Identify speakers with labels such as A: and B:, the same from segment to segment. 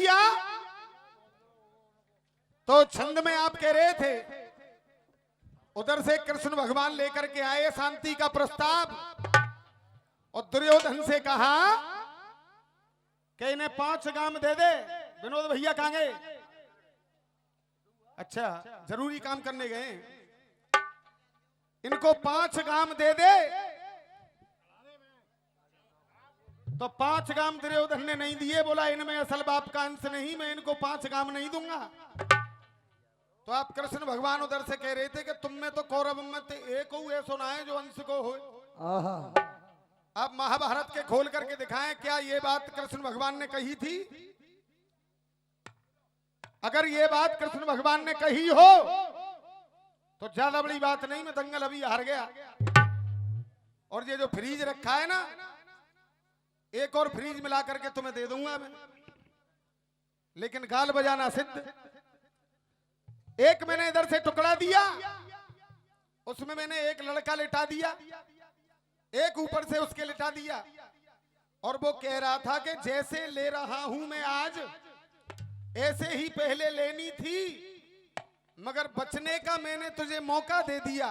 A: किया तो छंद में आप कह रहे थे, उधर से कृष्ण भगवान लेकर के आए शांति का प्रस्ताव और दुर्योधन से कहा कि इन्हें 5 गाम दे दे। विनोद भैया कहां गए? अच्छा, जरूरी काम करने गए। इनको 5 गाम दे दे। तो 5 गाम दुर्योधन ने नहीं दिए, बोला इनमें असल बाप का अंश नहीं, मैं इनको 5 गाम नहीं दूंगा। तो आप कृष्ण भगवान उधर से कह रहे थे कि तुम में तो कौरव मत एक हो, ऐसा ना है जो अंश को हो। आप महाभारत के खोल करके दिखाएं, क्या ये बात कृष्ण भगवान ने कही थी? अगर ये बात कृष्ण भगवान ने कही हो तो ज्यादा बड़ी बात नहीं, मैं दंगल अभी हार गया। और ये जो फ्रीज रखा है ना, एक और फ्रीज मिला करके तुम्हें दे दूंगा मैं, लेकिन गाल बजाना सिद्ध। एक मैंने इधर से टुकड़ा दिया, उसमें मैंने एक लड़का लिटा दिया, एक ऊपर से उसके लिटा दिया, और वो कह रहा था कि जैसे ले रहा हूं मैं आज, ऐसे ही पहले लेनी थी, मगर बचने का मैंने तुझे मौका दे दिया।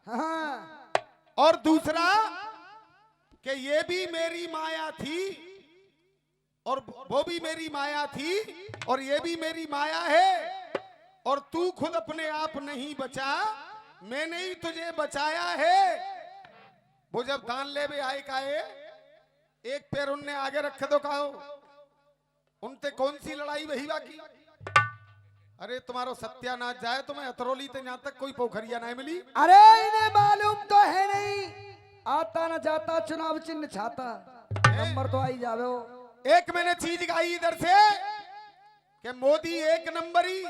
A: हाँ। और दूसरा कि ये भी मेरी माया थी और वो भी मेरी माया थी और ये भी मेरी माया है, और तू खुद अपने आप नहीं बचा, मैंने ही तुझे बचाया है। वो जब दान ले भी आए काए, एक पैर उनने आगे रखे तो कहो उनते कौन सी लड़ाई वही बाकी। अरे तुम्हारो सत्यानाश जाए, तुम्हें अतरौली ते यहाँ तक कोई पोखरिया नहीं मिली।
B: अरे इन्हें मालूम तो है नहीं, आता न जाता चुनाव चिन्ह छाता, नंबर तो आई जावे हो।
A: एक मैंने चीज गाई इधर से कि मोदी 1 नंबरी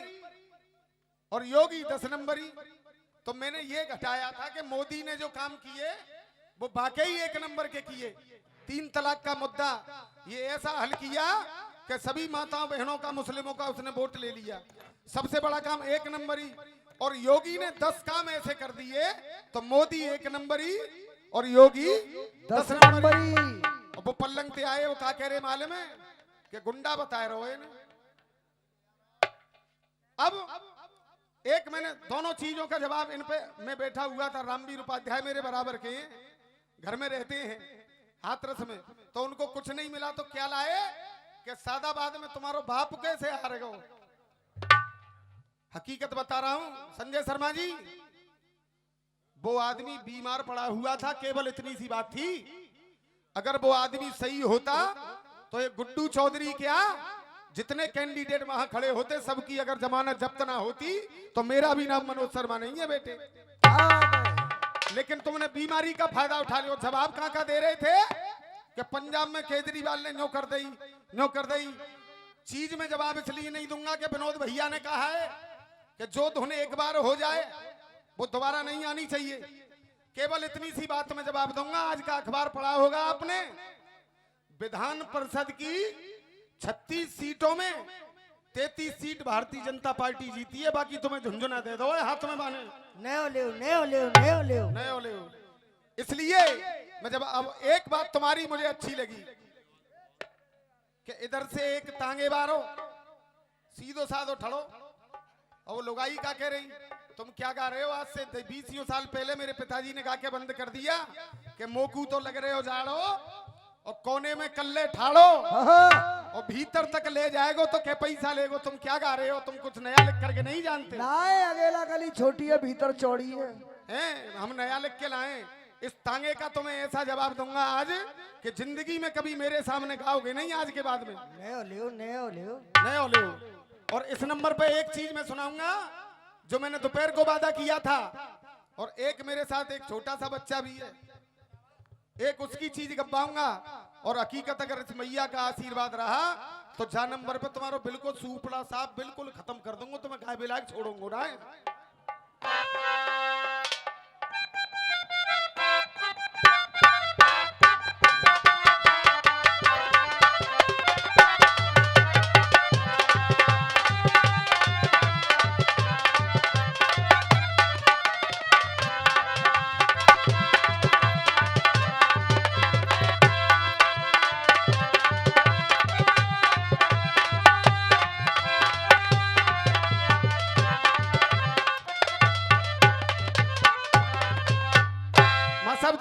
A: और योगी 10 नंबरी। तो मैंने ये घटाया था कि मोदी ने जो काम किए वो वाकई 1 नंबर के किए। 3 तलाक का मुद्दा ये ऐसा हल किया कि सभी माताओं बहनों का, मुस्लिमों का उसने वोट ले लिया। सबसे बड़ा काम 1 नंबरी। और योगी ने 10 काम ऐसे कर दिए, तो मोदी 1 नंबरी और योगी 10 नंबरी। और वो पल्लंग पे आए, वो क्या कह रहे मालूम है कि गुंडा बताए रहो इन्हें। अब एक मैंने दोनों चीजों का जवाब इन पे, मैं बैठा हुआ था, रामवीर उपाध्याय मेरे बराबर के घर में रहते हैं हाथरस में, तो उनको कुछ नहीं मिला तो क्या लाए कि सादाबाद में तुम्हारो बाप कैसे हार गए। हकीकत बता रहा हूं संजय शर्मा जी, वो आदमी बीमार पड़ा हुआ था, केवल इतनी सी बात थी। अगर वो आदमी सही होता तो ये गुड्डू चौधरी क्या, जितने कैंडिडेट वहां खड़े होते, सबकी अगर जमानत जब्त ना होती तो मेरा भी नाम मनोज शर्मा नहीं है बेटे। लेकिन तुमने बीमारी का फायदा उठा लिया। जवाब कहां का दे रहे थे कि पंजाब में केजरीवाल ने न्यो कर दी। चीज में जवाब इसलिए नहीं दूंगा कि विनोद भैया ने कहा है कि जो धुन एक बार हो जाए वो दोबारा नहीं आनी चाहिए। केवल इतनी सी बात में जवाब दूंगा। आज का अखबार पढ़ा होगा आपने, विधान परिषद की 36 सीटों में 33 सीट भारतीय जनता पार्टी जीती है। बाकी तुम्हें झुंझुना दे दो हाथ में बाने, नयो ले। इसलिए मैं जब अब एक बात तुम्हारी मुझे अच्छी लगी कि इधर से एक तांगे बारो सीधो साधो ठड़ो, और वो लुगाई का कह रही तुम क्या गा रहे हो। आज से 20 साल पहले मेरे पिताजी ने गा के बंद कर दिया कि मोकू तो लग रहे हो जाड़ो और कोने में कल्ले ठाड़ो और भीतर तक ले जाएगो तो क्या पैसा लेगो। तुम क्या गा रहे हो, तुम कुछ नया लिख करके नहीं जानते।
B: लाए अकेला गली छोटी है, भीतर चौड़ी है।
A: हम नया लिख के लाए। इस तांगे का तुम्हें ऐसा जवाब दूंगा आज कि जिंदगी में कभी मेरे सामने गाओगे नहीं आज के बाद में।
B: नयो
A: ले। और इस नंबर पे एक चीज मैं सुनाऊंगा जो मैंने दोपहर को वादा किया था, और एक मेरे साथ एक छोटा सा बच्चा भी है, एक उसकी चीज गब्बाऊंगा। और हकीकत अगर इस मैया का आशीर्वाद रहा तो जा नंबर पे तुम्हारा बिल्कुल सूपड़ा साफ बिल्कुल खत्म कर दूंगा, तुम्हें गाय बिलाक छोड़ूंगा ना।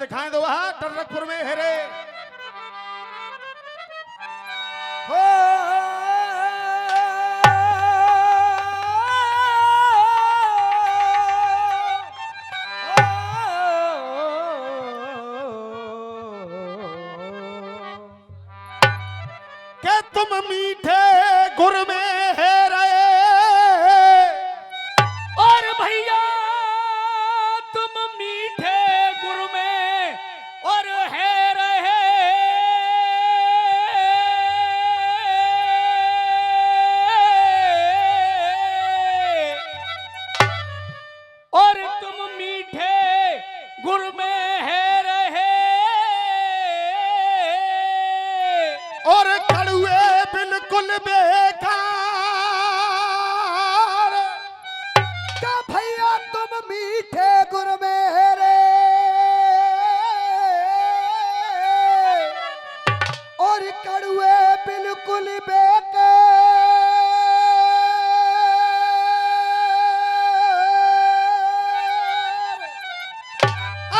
A: दिखाएं दो वहां टर्रकपुर में हेरे के तुम मीठे गुर में हेरे
C: और भैया तुम मीठे गुर में और है रहे और तुम मीठे गुर में है रहे
A: और कड़ुए बिल्कुल बेकार
B: क्या भैया तुम मीठे गुर में हेरे और कड़ुए बिल्कुल बेकार।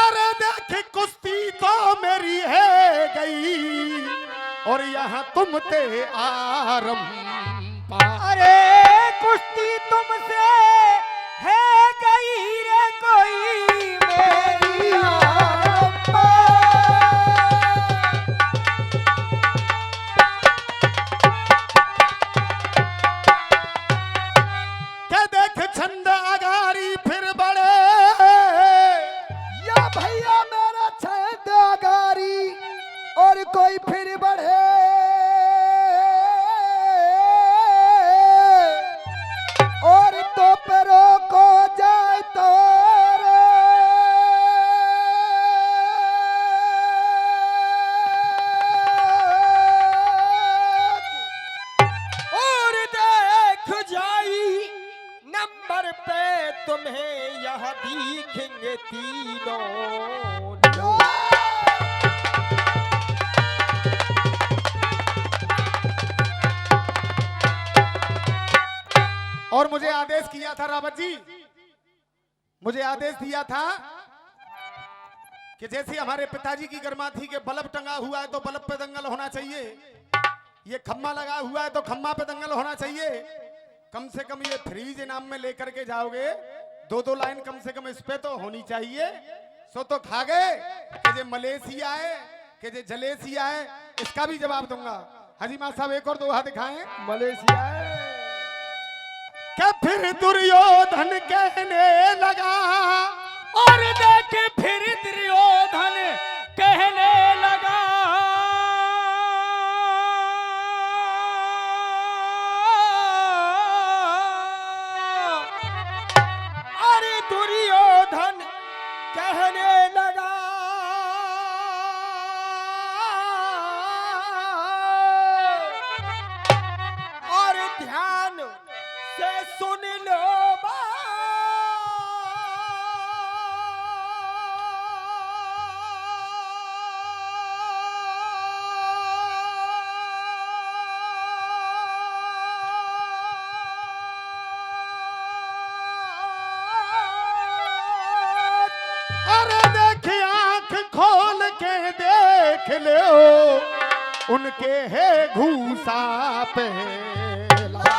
A: अरे देख कुश्ती तो मेरी है गई और यहाँ तुम ते आरंभ
B: अरे कुश्ती तुमसे है गई रे कोई मेरी आरंपा।
A: के देख छंद अगारी फिर बड़े
B: या भैया मेरा छंद अगारी और कोई फिर बढ़े और तो परो को जाए तो
C: और देख जाई नंबर पे तुम्हें यहाँ दिखेंगे तीनों
A: और मुझे आदेश किया था रावत जी मुझे आदेश दिया था कि जैसे हमारे पिताजी की गर्माथी के बल्ब टंगा हुआ है तो बल्ब पे दंगल होना चाहिए ये खम्मा लगा हुआ है तो खम्मा पे दंगल होना चाहिए कम से कम ये फ्रीज इनाम में लेकर के जाओगे दो दो लाइन कम से कम इस पे तो होनी चाहिए सो तो खा गए कि जे मलेशिया है कि जे जलेशिया है इसका भी जवाब दूंगा हाजी मां साहब एक और दोहा दिखाएं
B: मलेशिया
A: क्या फिर दुर्योधन कहने लगा
C: और देखे फिर दुर्योधन कहने लगा अरे दुर्योधन कहने लगा और ध्यान से सुन लो
A: अरे देख आंख खोल के देख लो उनके है घूसा पहला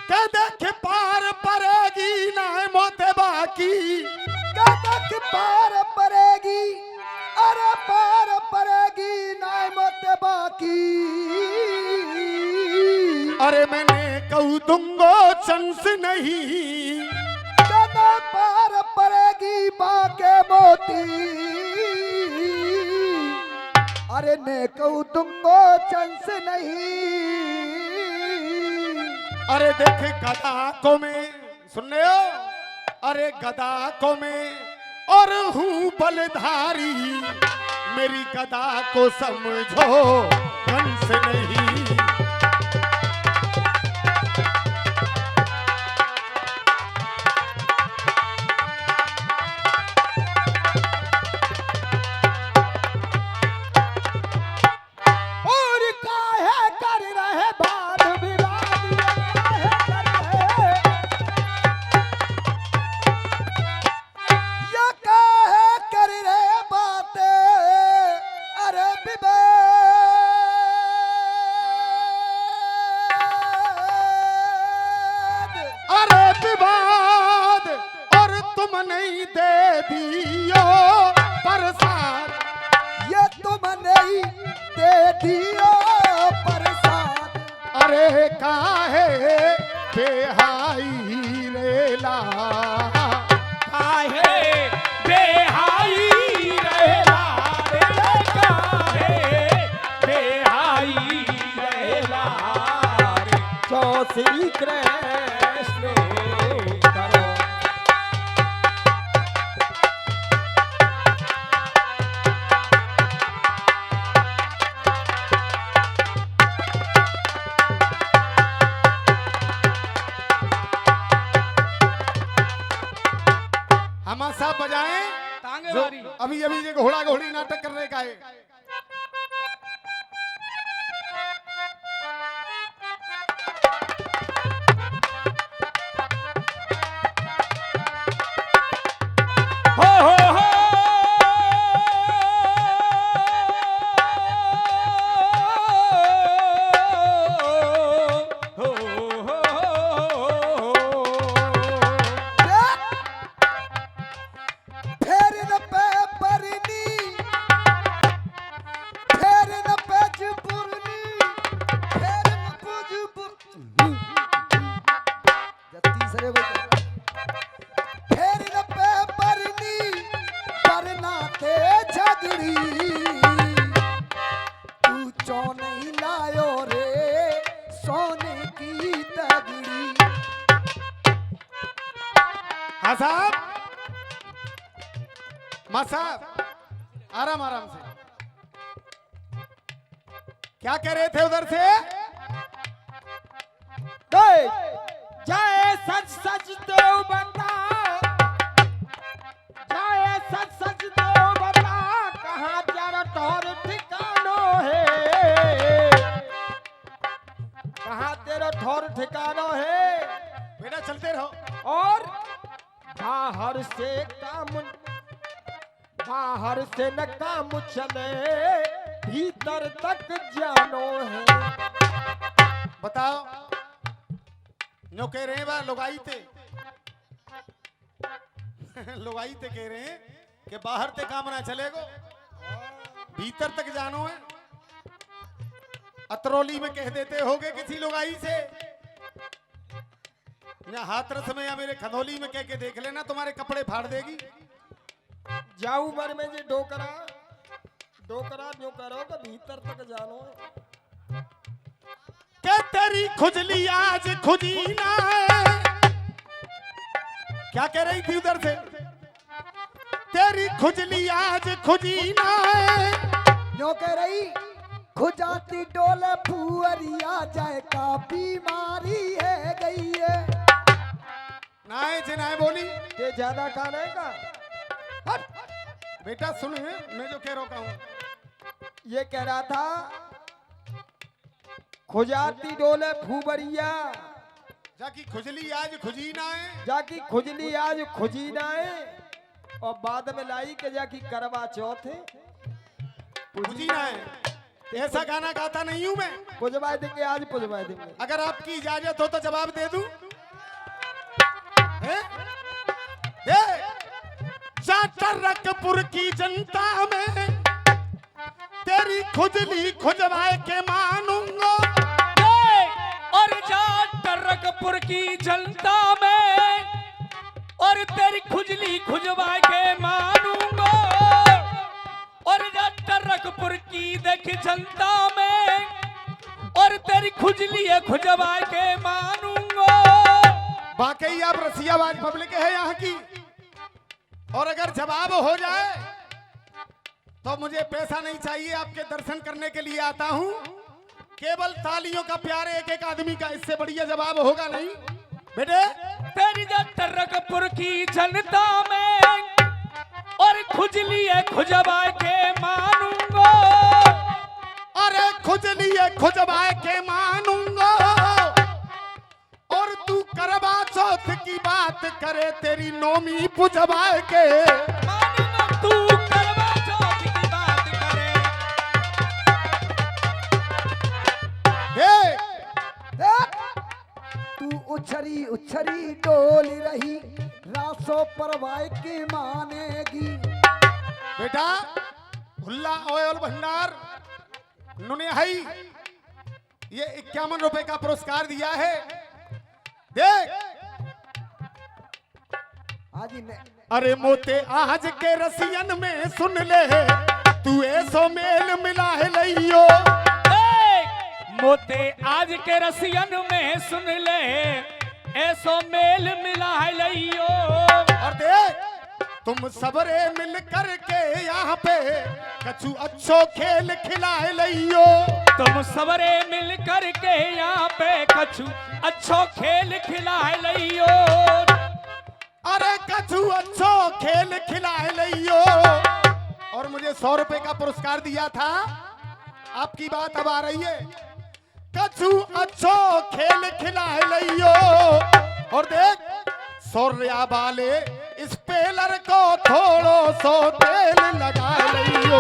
A: के देख पार पड़ेगी ना मोते बाकी
B: कदक पार पड़ेगी अरे पार पड़ेगी नाय मत बाकी।
A: अरे मैंने कहूँ दूंगो चांस नहीं
B: कदा पार पड़ेगी बाके मोती अरे ने कहूँ तुमको चंस नहीं।
A: अरे देख गदा को मैं सुन रहे हो अरे गदा को मैं और हूँ बलधारी मेरी गदा को समझो कंस नहीं
B: और काहे कर रहे वाद विवाद ये काहे दियो प्रसाद।
A: अरे काहे बेहाई रेला,
C: काहे बेहाई रहेला रे, काहे बेहाई रहेला रे। जो श्री कृष्ण करो।
A: हम साहब बजाएं
C: तांगे
A: जो
C: वारी।
A: अभी अभी ये घोड़ा घोड़ी नाटक करने का है।
C: हो हो हो हो हो
B: फेर न पे परनी, फेर न पे जुपुरनी, फेर न पुजुपुर। जब तीसरे बजे फेर न पे परनी, परना ते झगड़ी। तू चौ नहीं लायो रे सोने की तगड़ी।
A: हाँ साहब, मां साहब आराम आराम से। क्या कह रहे थे उधर से?
C: जय सच सच देव बता, जय सच सच देव बता, कहाँ तेरा तोर ठिकानो है, कहाँ तेरा ठोर ठिकानो है।
A: बेटा चलते रहो।
C: और बाहर से काम, बाहर से न काम चले, भीतर तक जानो है।
A: बताओ, जो कह रहे हैं बा लुगाई थे लुगाई थे कह रहे हैं कि बाहर ते काम ना चलेगो, भीतर तक जानो है। अतरौली में कह देते होगे किसी लुगाई से, या हाथरस में या मेरे खनौली में कह के देख लेना, तुम्हारे कपड़े फाड़ देगी।
C: जाऊ मर में जे डोकरा, डोकरा जो करो तो भीतर तक जानो।
A: के तेरी खुजली आज खुजी ना है। क्या कह रही थी उधर से? तेरी खुजली आज खुजी ना है।
B: जो कह रही खुजाती डोले फुअरिया जाए का बीमारी है गई है।
A: नाए जिनाए बोली
C: ते ज्यादा खाने का।
A: हट। बेटा सुन, मैं जो कह रहा हूँ
C: ये कह रहा था खुजाती डोले फूबरिया,
A: जाकी खुजली आज खुजी ना है।
C: जाकी खुजली आज खुजी ना है, और बाद में लाई के जाकी करवा चौथ है,
A: खुजी ना है। ऐसा गाना गाता नहीं हूं मैं।
C: पुजवा देंगे आज, पुजवा देंगे।
A: अगर आपकी इजाजत हो तो जवाब दे दूं। जाटरकपुर की जनता में तेरी खुजली खुजवाए के मानूंगा।
D: और जाटरकपुर की जनता में और तेरी खुजली खुजवा के मानूंगा। और जाटरकपुर की देख जनता में और तेरी खुजली खुजवा के मानूंगा।
A: वाकई आप रसियाबाज पब्लिक है यहाँ की, और अगर जवाब हो जाए तो मुझे पैसा नहीं चाहिए, आपके दर्शन करने के लिए आता हूँ। केवल तालियों का प्यार एक एक आदमी का, इससे बढ़िया जवाब होगा नहीं बेटे।
D: तेरी जाटरकपुर की जनता में और खुजली खुजवा के मानूंगा।
A: अरे खुजली खुजवा के मानूंगा। और तू करवा चौथ की बात करे, तेरी नौमी पुजवा के
D: मानूंगा। तू करवा चौथ की बात करे।
A: हे
B: तू उछरी उछरी डोल रही, रासों परवाई की मानेगी।
A: बेटा, भुल्ला ऑयल भंडार नुनिहाई ये 51 रुपए का पुरस्कार दिया है। देख
B: हाजी ने
A: अरे मोते आज के रसियन में सुन ले, तू ऐसो मेल मिला है लइयो।
D: मोते आज के रसियन में सुन ले, ऐसो मेल मिला है लइयो।
A: और देख तुम सबरे मिल करके यहाँ पे कछु अच्छो खेल खिलाए लइयो।
D: तुम सबरे मिल करके यहाँ पे कछु अच्छो खेल खिलाए लइयो।
A: अरे कछु अच्छो खेल खिलाए लइयो। और मुझे 100 रुपए का पुरस्कार दिया था, आपकी बात अब आ रही है। कछु अच्छो खेल खिलाए लइयो। और देख 100 रुपया वाले इस पेलर को थोड़ो सो तेल लगा लइयो।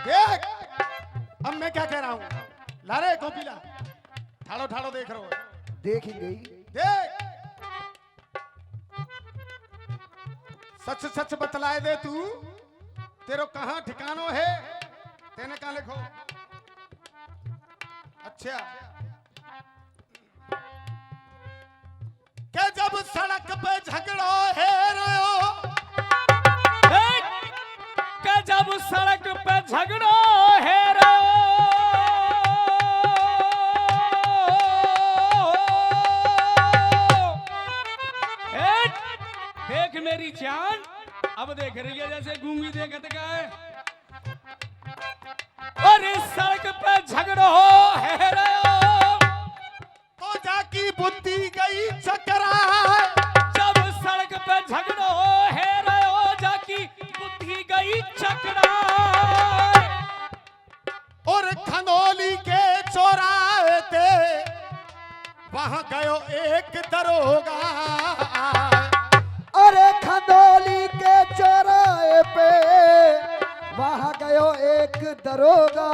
A: देख अब मैं क्या कह रहा हूं, ला रे कॉपी ला, ठाड़ो ठाड़ो देख रहे हो।
B: देख ही गई।
A: देख सच सच बतलाए दे तू, तेरो कहां ठिकानो है, तेने कहां लिखो। अच्छा के जब सड़क पे झगड़ो है रहो,
D: के जब सड़क पे झगड़ो है रो। देख मेरी जान, अब देख रही है जैसे गूंगी देखत का है। और इस सड़क पे झगड़ो है रो,
A: तो जाकी बुद्धि गई चकरा।
D: जब सड़क पे झगड़ो है रो, जाकी बुद्धि गई चकरा।
A: और खनौली के चौराहे पे वहां गयो एक दरोगा।
B: अरे खंदौली के चौराहे पे वहां गयो एक दरोगा।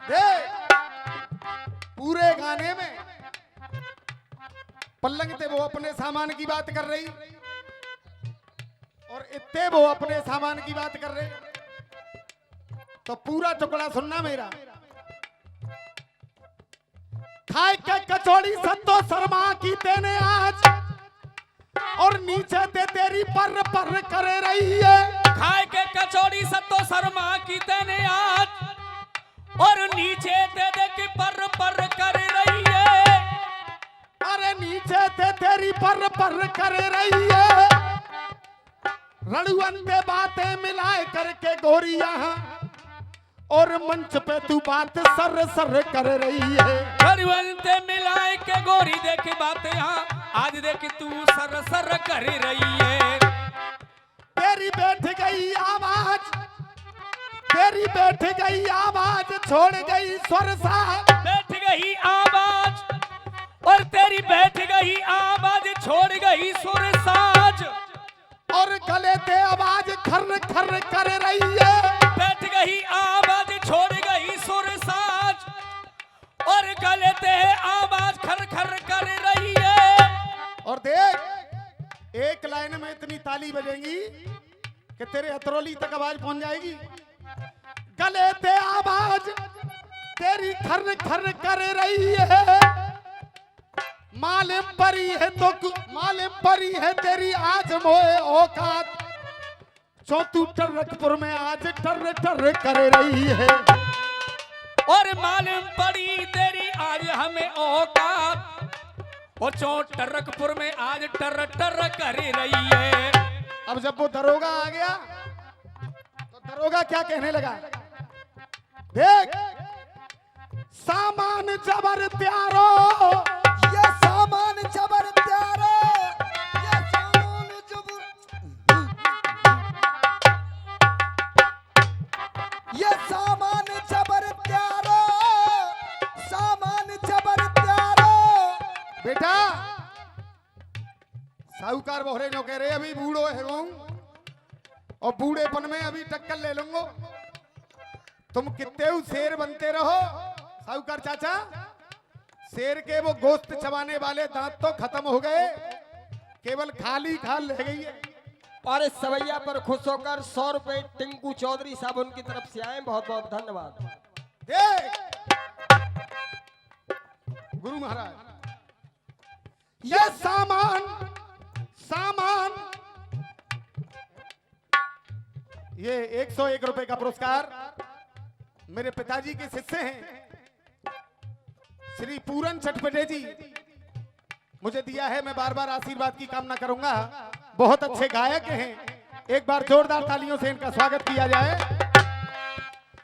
A: देख पूरे गाने में पल्लंग ते वो अपने सामान की बात कर रही और इत्ते वो अपने सामान की बात कर रहे। तो पूरा टुकड़ा सुनना मेरा। खाए के कचौड़ी संतो शर्मा की तेने आज, और नीचे ते तेरी पर पर करे रही है।
D: खाए के कचौड़ी सत्तो शर्मा की तेने आज, और नीचे ते देख पर पर कर रही है।
A: अरे नीचे ते तेरी पर पर करे रही है। रड़ुअन पे बातें मिलाए करके गोरी यहाँ, और मंच पे तू बात सर सर कर रही है।
D: हरिवंते मिलाए के गोरी देख बात यहाँ, आज देख तू सर सर कर रही है।
A: तेरी बैठ गई आवाज, तेरी बैठ गई आवाज, छोड़ गई स्वर सा।
D: बैठ गई आवाज, और तेरी बैठ गई आवाज, छोड़ गई सुर साज।
A: और गले ते आवाज खर खर कर रही है।
D: बैठ गई आवाज, छोड़ गई सुर साज, और गले ते आवाज खर खर कर रही है।
A: और देख एक लाइन में इतनी ताली बजेंगी कि तेरे हथरौली तक आवाज पहुंच जाएगी। गले ते आवाज तेरी खर खर कर रही है। मालूम परी है तो मालूम परी है तेरी आज मोए औकात, चौथू टरकपुर में आज टर टर कर रही है।
D: और मालूम पड़ी तेरी आज हमें औकात, और चोट टरकपुर में आज टर टर कर रही है।
A: अब जब वो दरोगा आ गया तो दरोगा क्या कहने लगा। देख सामान जबर त्यारो,
B: ये सामान जबर त्यारो, ये सामान जबर, ये सामान जबर त्यारो, सामान जबर त्यारो।
A: बेटा साहूकार बोहरे जो कह रहे अभी बूढ़ो है वो, और बूढ़ेपन में अभी टक्कर ले लूंगो। तुम कितने शेर बनते रहो साहूकार चाचा। शेर के वो गोश्त चबाने वाले दांत तो खत्म हो गए, केवल खाली खाल ले गई है।
C: और इस सवैया पर खुश होकर 100 रुपए टिंकू चौधरी साहब उनकी तरफ से आए, बहुत बहुत धन्यवाद।
A: देख गुरु महाराज, ये सामान ये 101 रुपए का पुरस्कार मेरे पिताजी के शिष्य हैं श्री पूरन चटपटे जी मुझे दिया है। मैं बार बार आशीर्वाद की कामना करूंगा। बहुत अच्छे गायक हैं, एक बार जोरदार तालियों से इनका स्वागत किया जाए।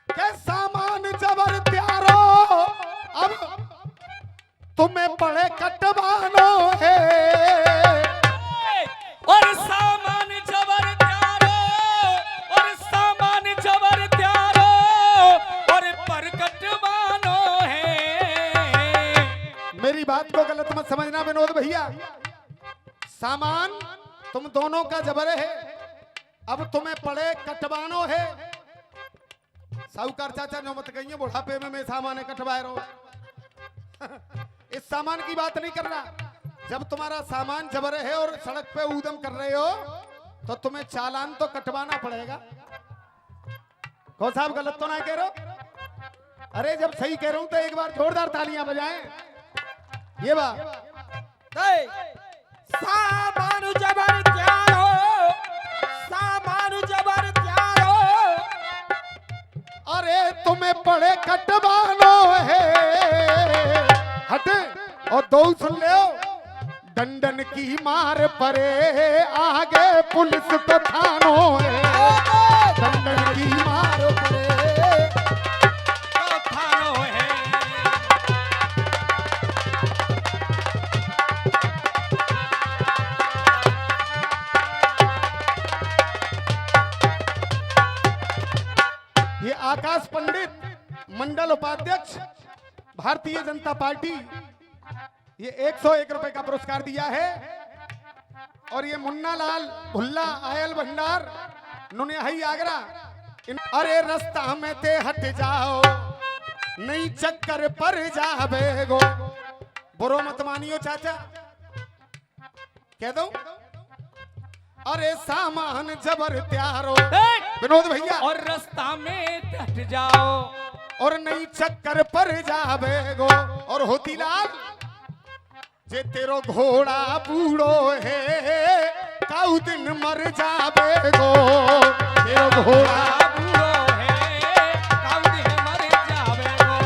A: के सामान जबर त्यारो अब तुम्हें पड़े कटवानो है,
D: और सामान जबर त्यारो, और सामान जबर त्यारो, और पर कटवानो है।
A: मेरी बात को गलत मत समझना विनोद भैया, सामान तुम दोनों का जबर है, अब तुम्हें पड़े कटवानो है। साहूकार चाचा जो मत कहिए बुढ़ापे में मैं सामान कटवाए रहो इस सामान की बात नहीं कर रहा। जब तुम्हारा सामान जबर है और सड़क पे ऊधम कर रहे हो तो तुम्हें चालान तो कटवाना पड़ेगा। कौन साहब गलत तो ना कह रहे हो? अरे जब सही कह रहा हूं तो एक बार जोरदार तालियां बजाएं। ये बात
C: सामान जबर त्यारो, सामान जबर त्यारो,
A: अरे तुम्हें पड़े कटवानो है। हटे और दो सुन ले, डंडन की मार परे आगे पुलिस तो थानो है। डंडन की मार परे
D: तो थानो है।
A: ये आकाश पंडित मंडल उपाध्यक्ष भारतीय जनता पार्टी, ये 101 रुपए का पुरस्कार दिया है। और ये मुन्ना लाल भुल्ला आयल भंडार नुनियाही आगरा, अरे रास्ता में ते हट जाओ नहीं चक्कर पर जावे गो। बुरो मत मानियो चाचा, कह दो अरे सामान जबर त्यारो विनोद भैया,
D: और रास्ता में हट जाओ
A: और नहीं चक्कर पर जावे गो। और होती लाल जे तेरो घोड़ा बूढ़ो है काऊ दिन मर जावे गो। तेरो घोड़ा
D: बूढ़ो है, काऊ दिन मर जावेगो।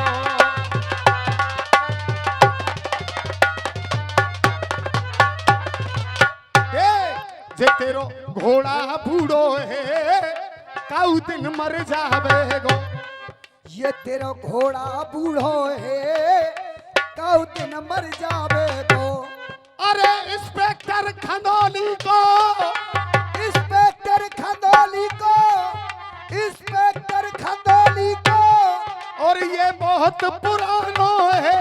A: जे तेरो घोड़ा बूढ़ो है काऊ दिन मर जावे गो।
B: ये तेरा घोड़ा बूढ़ो है काऊ दिन मर जावे तो।
A: अरे इंस्पेक्टर खंदौली को,
B: इंस्पेक्टर खंदौली को, इंस्पेक्टर खंदौली को,
A: और ये बहुत पुरानो है।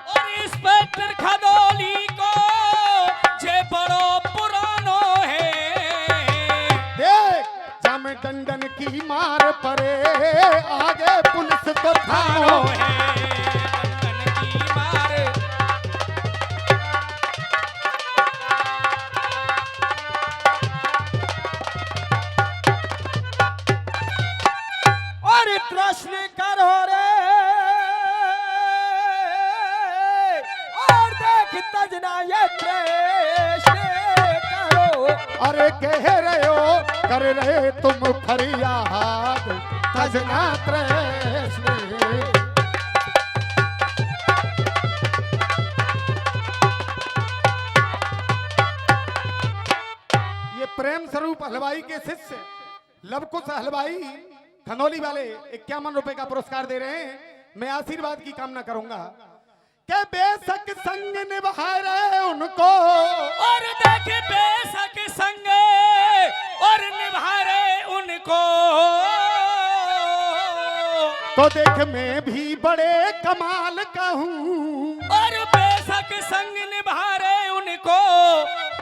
D: और इंस्पेक्टर खदोली को जे बड़ो पुरानो है।
A: देख जम डंडन की मार परे आगे पुलिस तो थानो है।
D: डंडन की मार,
C: और प्रश्न करो रे, और देख तजना ये प्रश्न करो।
A: अरे कह रहे हो कर रहे तुम फरियाद तजना त्रेष्ण। ये प्रेम स्वरूप हलवाई के शिष्य लवकुश हलवाई खनौली वाले 51 रुपए का पुरस्कार दे रहे हैं। मैं आशीर्वाद की कामना करूंगा कि बेशक संग निभा रहे उनको,
D: और देख बेशक संग और निभा रहे उनको।
A: तो देख मैं भी बड़े कमाल का हूँ।
D: और बेशक संग निभा रहे उनको,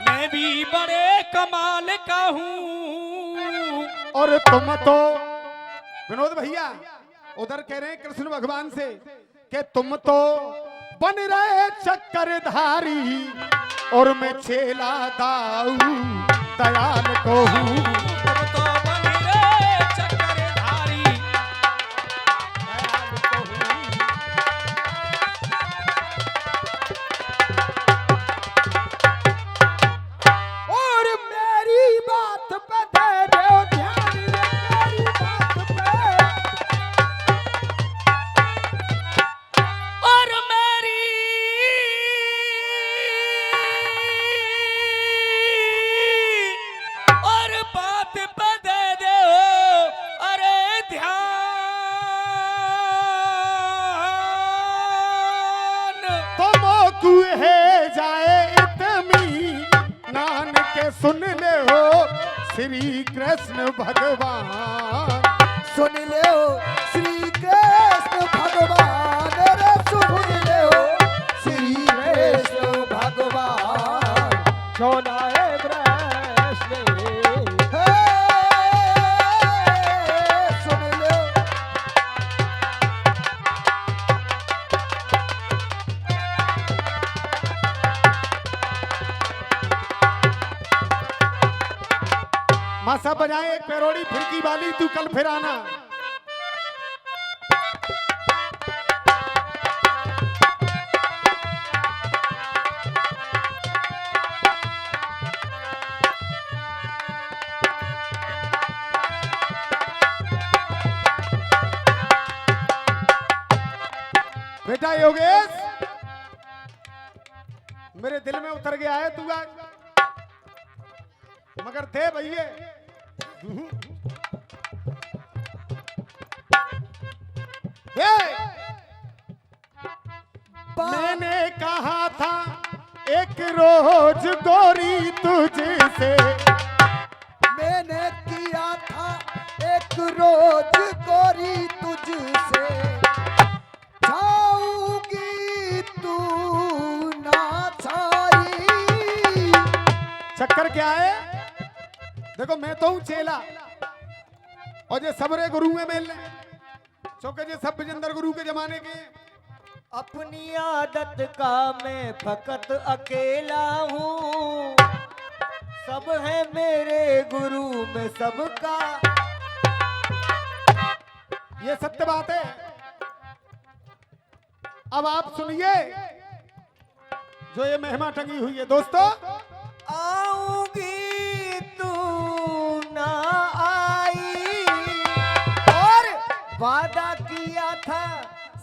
D: मैं भी बड़े कमाल का हूँ।
A: और तुम तो विनोद भैया उधर कह रहे हैं कृष्ण भगवान से कि तुम तो बन रहे चक्करधारी और मैं छेला दाऊ दयाल को हूँ।
D: तुम तो बनी रे चक्रधारी दयाल को हूँ।
B: और मेरी बात पे दे दो ध्यान रे, मेरी बात पे।
D: और मेरी और बात पे दे दो अरे ध्यान।
A: तुम कुहे जाए इतमी नान के सुन ले हो श्री कृष्ण भगवान।
B: सुन ले हो श्री कृष्ण भगवान रे, सुन ले हो श्री कृष्ण भगवान।
C: सोना है ब्रश में
B: हे, सुन ले हो।
A: मासा बजाए एक पेरोड़ी फिरकी वाली तू कल फिर आना। बेटा योगेश मेरे दिल में उतर गया है तू आज, मगर थे भैया मैंने कहा था एक रोज गोरी तुझसे।
B: मैंने किया था एक रोज गोरी तुझसे, छाऊंगी तू ना छाई।
A: चक्कर क्या है? देखो मैं तो हूं चेला और ये सबरे गुरु में मेल चौके जे सब विजेंद्र गुरु के जमाने के।
C: अपनी आदत का मैं फकत अकेला हूँ, सब है मेरे गुरु में सबका।
A: ये सत्य बात है। अब आप सुनिए जो ये महिमा टंगी हुई है दोस्तों।
C: आऊंगी तू ना आई, और वादा किया था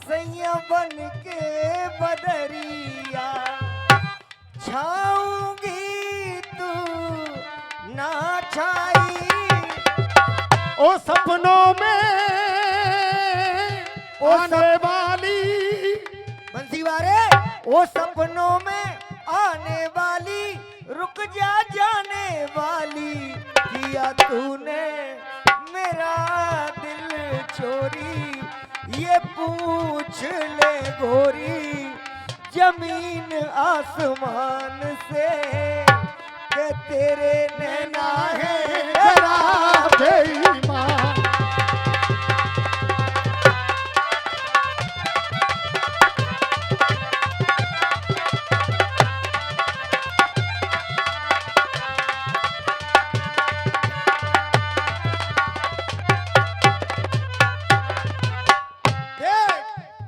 C: सैया बन के बदरिया, छाऊंगी तू ना छाई।
A: ओ सपनों में आने वाली,
C: बंसी वारे ओ सपनों में आने वाली, रुक जा जाने वाली, किया तूने मेरा दिल चोरी। ये पूछ ले गोरी जमीन आसमान से, के तेरे नैना है
A: जरा बेईमान।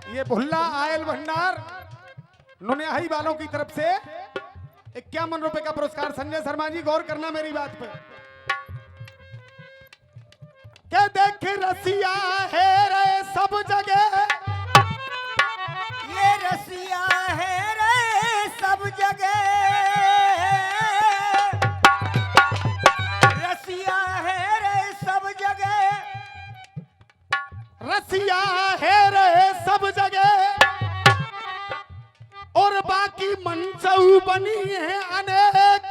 A: ये भुल्ला आयल भंडार नुनियाही वालों की तरफ से 51 रुपए का पुरस्कार। संजय शर्मा जी गौर करना मेरी बात पे। क्या देख रसिया है रे सब जगह,
C: ये रसिया है रे सब जगह, रसिया है रे सब जगह,
A: रसिया है रे सब जगह, और बाकी मंचऊ बनी है अनेक।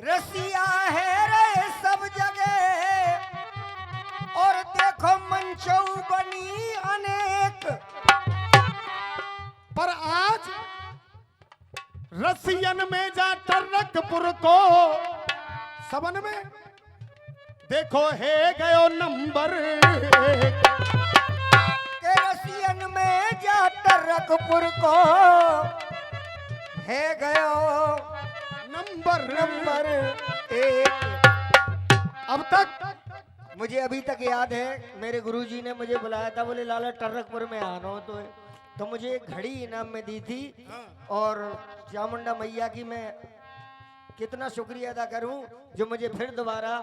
C: रसिया है रे सब जगह, और देखो मंचौ बनी अनेक।
A: पर आज रसियन में जा टरकपुर को सबन में देखो है गयो नंबर एक।
C: के रसियन में जा टरकपुर को है गयो
A: नंबर
C: 1।
A: अब तक
C: मुझे अभी तक याद है मेरे गुरुजी ने मुझे बुलाया था, बोले लाला टर्रकपुर में आना हो तो मुझे एक घड़ी इनाम में दी थी। और चामुंडा मैया की मैं कितना शुक्रिया अदा करूं जो मुझे फिर दोबारा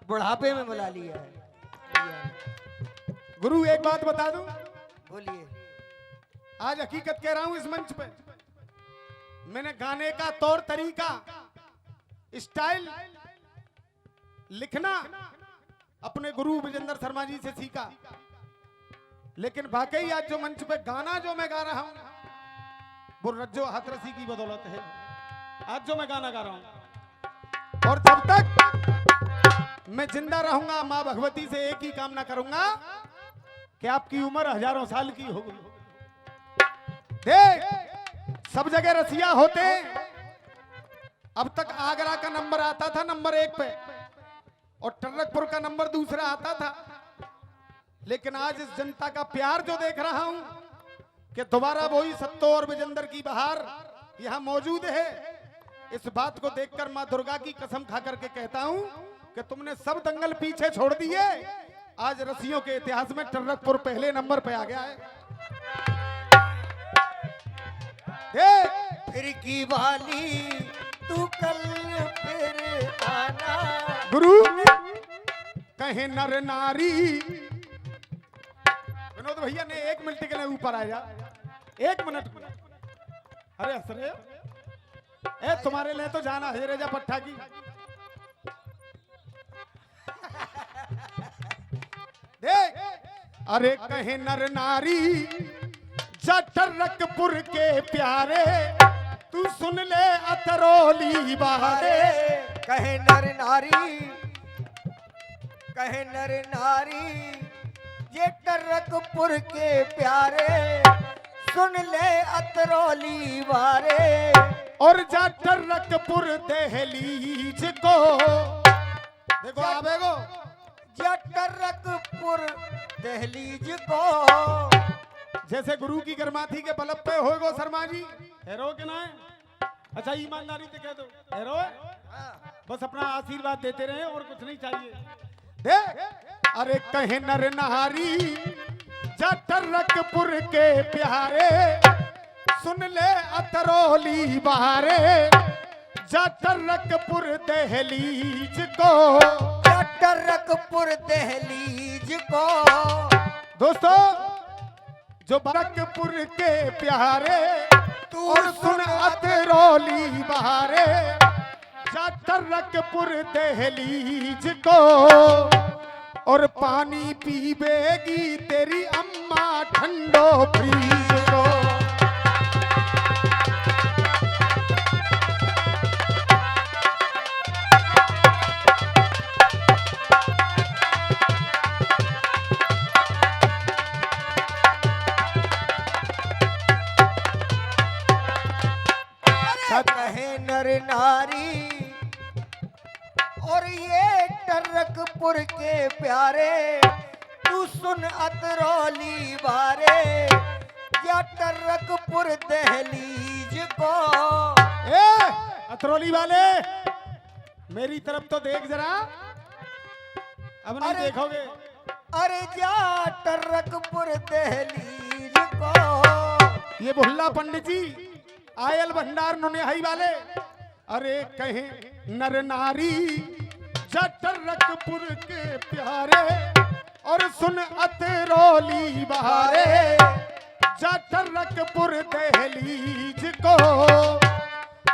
C: बुढ़ापे में बुला लिया है।
A: गुरु एक बात बता दूं,
C: बोलिए।
A: आज हकीकत कह रहा हूं इस मंच पे, मैंने गाने का तौर तरीका, स्टाइल, लिखना अपने गुरु विजेंद्र शर्मा जी से सीखा। लेकिन वाकई आज जो मंच पे गाना जो मैं गा रहा हूं वो रज्जो हाथरसी की बदौलत है। आज जो मैं गाना गा रहा हूं, और जब तक मैं जिंदा रहूंगा मां भगवती से एक ही कामना करूंगा कि आपकी उम्र हजारों साल की होगी। देख, सब जगह रसिया होते, अब तक आगरा का नंबर आता था नंबर 1 पे और टर्रकपुर का नंबर दूसरा आता था। लेकिन आज इस जनता का प्यार जो देख रहा हूं कि दोबारा वही सत्तो और विजेंद्र की बहार यहां मौजूद है, इस बात को देखकर मां दुर्गा की कसम खा करके कहता हूं कि तुमने सब दंगल पीछे छोड़ दिए। आज रसियों के इतिहास में टर्रकपुर पहले नंबर पे आ गया है।
C: फिर की वाली तू कल फिर आना।
A: गुरु कहे नर नारी, विनोद भैया ने 1 मिनट के लिए ऊपर आ जा, 1 मिनट। अरे हंस रहे हो? ए तुम्हारे लिए तो जाना है रेजा पट्टा की। देख, अरे कहे नर नारी टर्रकपुर के प्यारे, तू सुन ले अतरौली बारे।
C: कहे नर नारी ये टर्रकपुर के प्यारे, सुन ले अतरौली बारे।
A: और जा टर्रकपुर दहलीज को देखो, आवेगो
C: जा टर्रकपुर दहलीज को।
A: जैसे गुरु की गर्माथी के बलब पे होगो शर्मा जी, हेरो के ना है? अच्छा ईमानदारी से कह दो हेरो है? बस अपना आशीर्वाद देते रहे और कुछ नहीं चाहिए। देख, अरे कहे नर नारी जा टर्रकपुर के प्यारे, सुन ले अतरौली बहारे। जा टर्रकपुर दहलीज को,
C: जा टर्रकपुर दहलीज को।
A: दोस्तों, जो टर्रकपुर के प्यारे, और सुन अतरौली बहारे। जा टर्रकपुर दहलीज को, और पानी पीबेगी तेरी अम्मा ठंडो फ्रीज को।
C: कहे नर नारी और ये टर्रकपुर के प्यारे, तू सुन अतरौली बारे। या टर्रकपुर दहलीज को।
A: अतरौली वाले मेरी तरफ तो देख जरा, अब नहीं देखोगे।
C: अरे जा टर्रकपुर दहलीज को।
A: ये भुल्ला पंडित जी आयल भंडार नुनिहाई वाले। अरे कहे नर नारी जा टर्रकपुर के प्यारे, और सुन अतरौली बहारे। जा टर्रकपुर दहलीज को,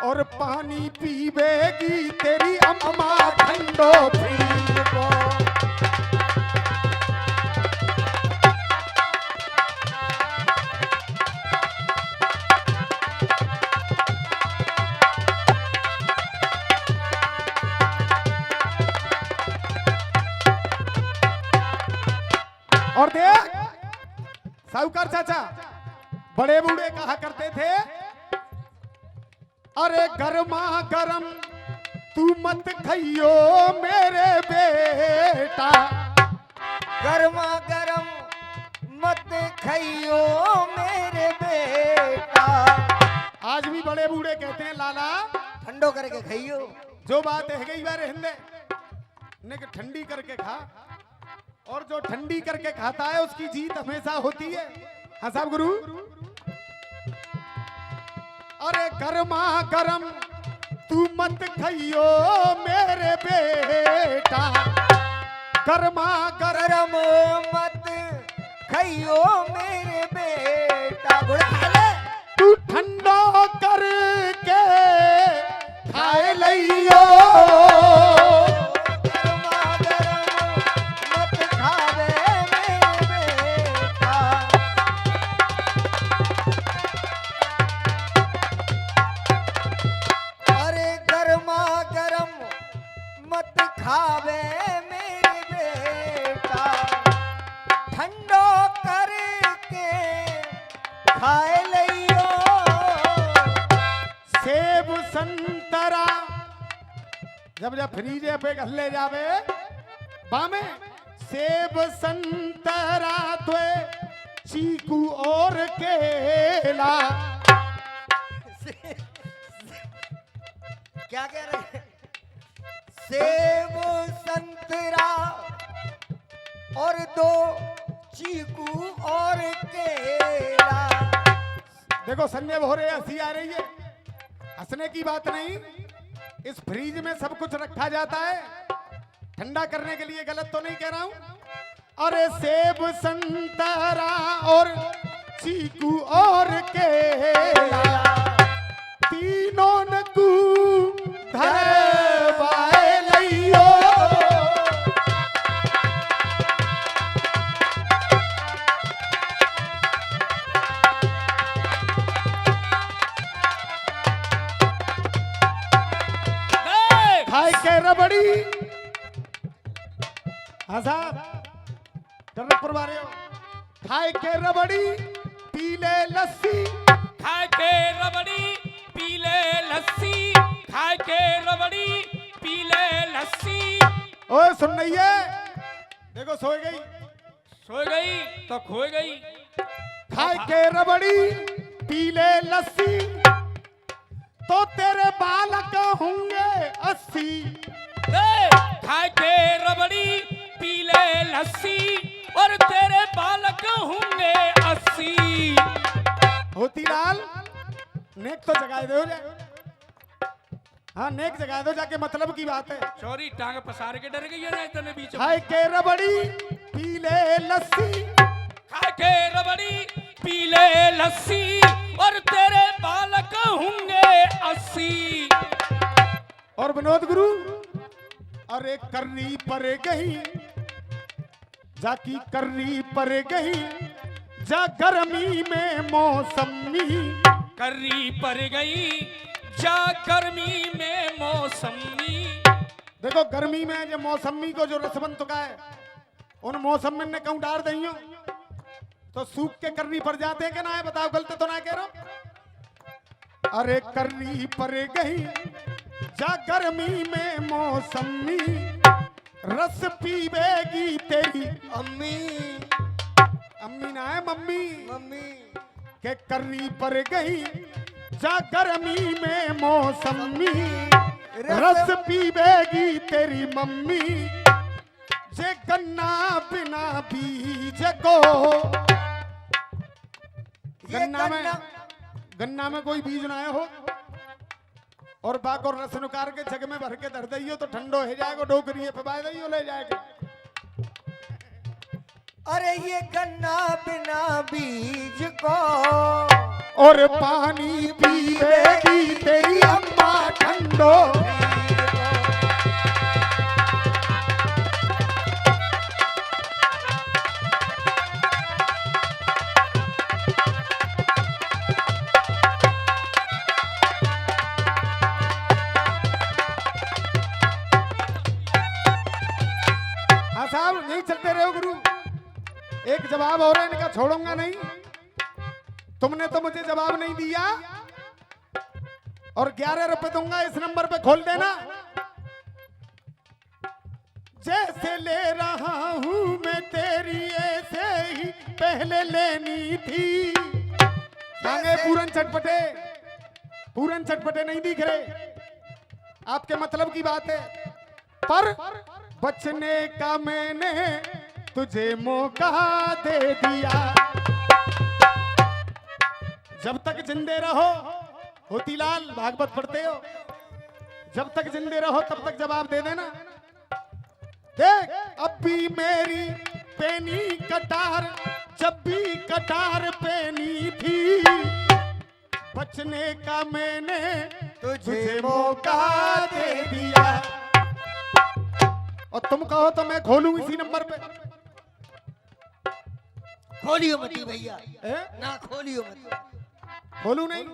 A: और पानी पीबेगी तेरी अम्मा ठंडो फ्रीज को। और देख, साहूकार चाचा बड़े बूढ़े कहा करते थे, अरे गरमा गरम तू मत खइयो मेरे बेटा।
C: गरमा गरम मत खइयो मेरे बेटा।
A: आज भी बड़े बूढ़े कहते हैं लाला
C: ठंडो करके खाइयो।
A: जो बात है गई बार हिंदे ने कि ठंडी करके खा, और जो ठंडी करके खाता है उसकी जीत हमेशा होती है। हाँ साहब गुरु। अरे गर्मा गरम तू मत खाइयो मेरे बेटा, गर्मा गरम
C: गरम मत खाइयो मेरे बेटा। गुड़ खा ले।
A: तू ठंडो करके खाए लियो।
C: गरमा गरम मत खावे मेरे बेटा। अरे गरमा गरम मत खावे मेरे बेटा, ठंडो करके खाए लियो।
A: सेब संतरा जब जब फ्रीजे पे गले जावे बामे, सेब संतरा तो चीकू और केला।
C: क्या कह रहे हैं? सेब संतरा और 2 चीकू और केला।
A: देखो संजय भोरे हंसी आ रही है, हंसने की बात नहीं। इस फ्रीज में सब कुछ रखा जाता है ठंडा करने के लिए, गलत तो नहीं कह रहा हूं। अरे सेब संतरा और चीकू और केला तीनों नकू धरवाए लियो। खाए के रबड़ी। हाँ साहब टर्रकपुर वाले हो। खाए के रबड़ी पीले लस्सी,
D: खाए के रबड़ी पीले लस्सी, खाए के रबड़ी पीले लस्सी।
A: ओए सुन रही है? देखो सोए गई,
D: सो गई तो खो गई।
A: खाए के रबड़ी पीले लस्सी तो तेरे बालक होंगे 80।
D: खाए के रबड़ी पीले लस्सी और तेरे बालक होंगे 80।
A: होतीलाल नेक तो जगा दो जाए। हाँ नेक जगा दो जाके, मतलब की बात है।
D: चोरी टांग पसार के डर गई है ना इतने बीच में।
A: खाए के रबड़ी पीले लस्सी,
D: खाए के रबड़ी पीले लस्सी और तेरे बालक होंगे 80।
A: और विनोद गुरु अरे कर्री पर गई जाकी, कर्री पर गई जा गर्मी में मौसमी।
D: कर्री पर गई जा गर्मी में मौसमी।
A: देखो गर्मी में जो मौसमी को जो रस बन चुका है, उन मौसम में कहूं डार दही हो तो सूख के कर्री पर जाते हैं कि ना है? बताओ गलत तो ना कह रहा हूं। अरे कर्री पर गई जा गर्मी में मौसमी, रस पीवेगी तेरी
C: अम्मी।
A: अम्मी ना है मम्मी।
C: मम्मी
A: के कर्री पर गई जा गर्मी में मौसमी, रस पीवेगी तेरी मम्मी। जे गन्ना बिना बीज को, गन्ना में कोई बीज ना हो और बाको रस नुकार के जग में भर के धर दइयो तो ठंडो हो जाएगा, डोकरिए पे बाय दइयो ले जाएगा।
C: अरे ये गन्ना बिना बीज को
A: और पानी पीवेगी तेरी अम्मा ठंडो। हाँ साहब नहीं चलते रहो गुरु। एक जवाब और है इनका, छोड़ूंगा नहीं। तुमने तो मुझे जवाब नहीं दिया और 11 रुपए दूंगा, इस नंबर पे खोल देना। जैसे ले रहा हूं मैं तेरी ऐसे ही पहले लेनी थी। सांगे पूरन चटपटे पूरन चटपटे नहीं दिख रहे, आपके मतलब की बात है, पर बचने का मैंने तुझे मौका दे दिया। जब तक जिंदे रहो, होतीलाल भागवत पढ़ते हो, जब तक जिंदे रहो तब तक जवाब दे देना। देख अब भी मेरी पेनी कटार, जब भी कटार पेनी थी, बचने का मैंने तुझे मौका दे दिया। और तुम कहो तो मैं खोलूं इसी नंबर पे।
C: खोलियो मती भैया,
A: हैं?
C: ना खोलियो मत।
A: खोलूं नहीं?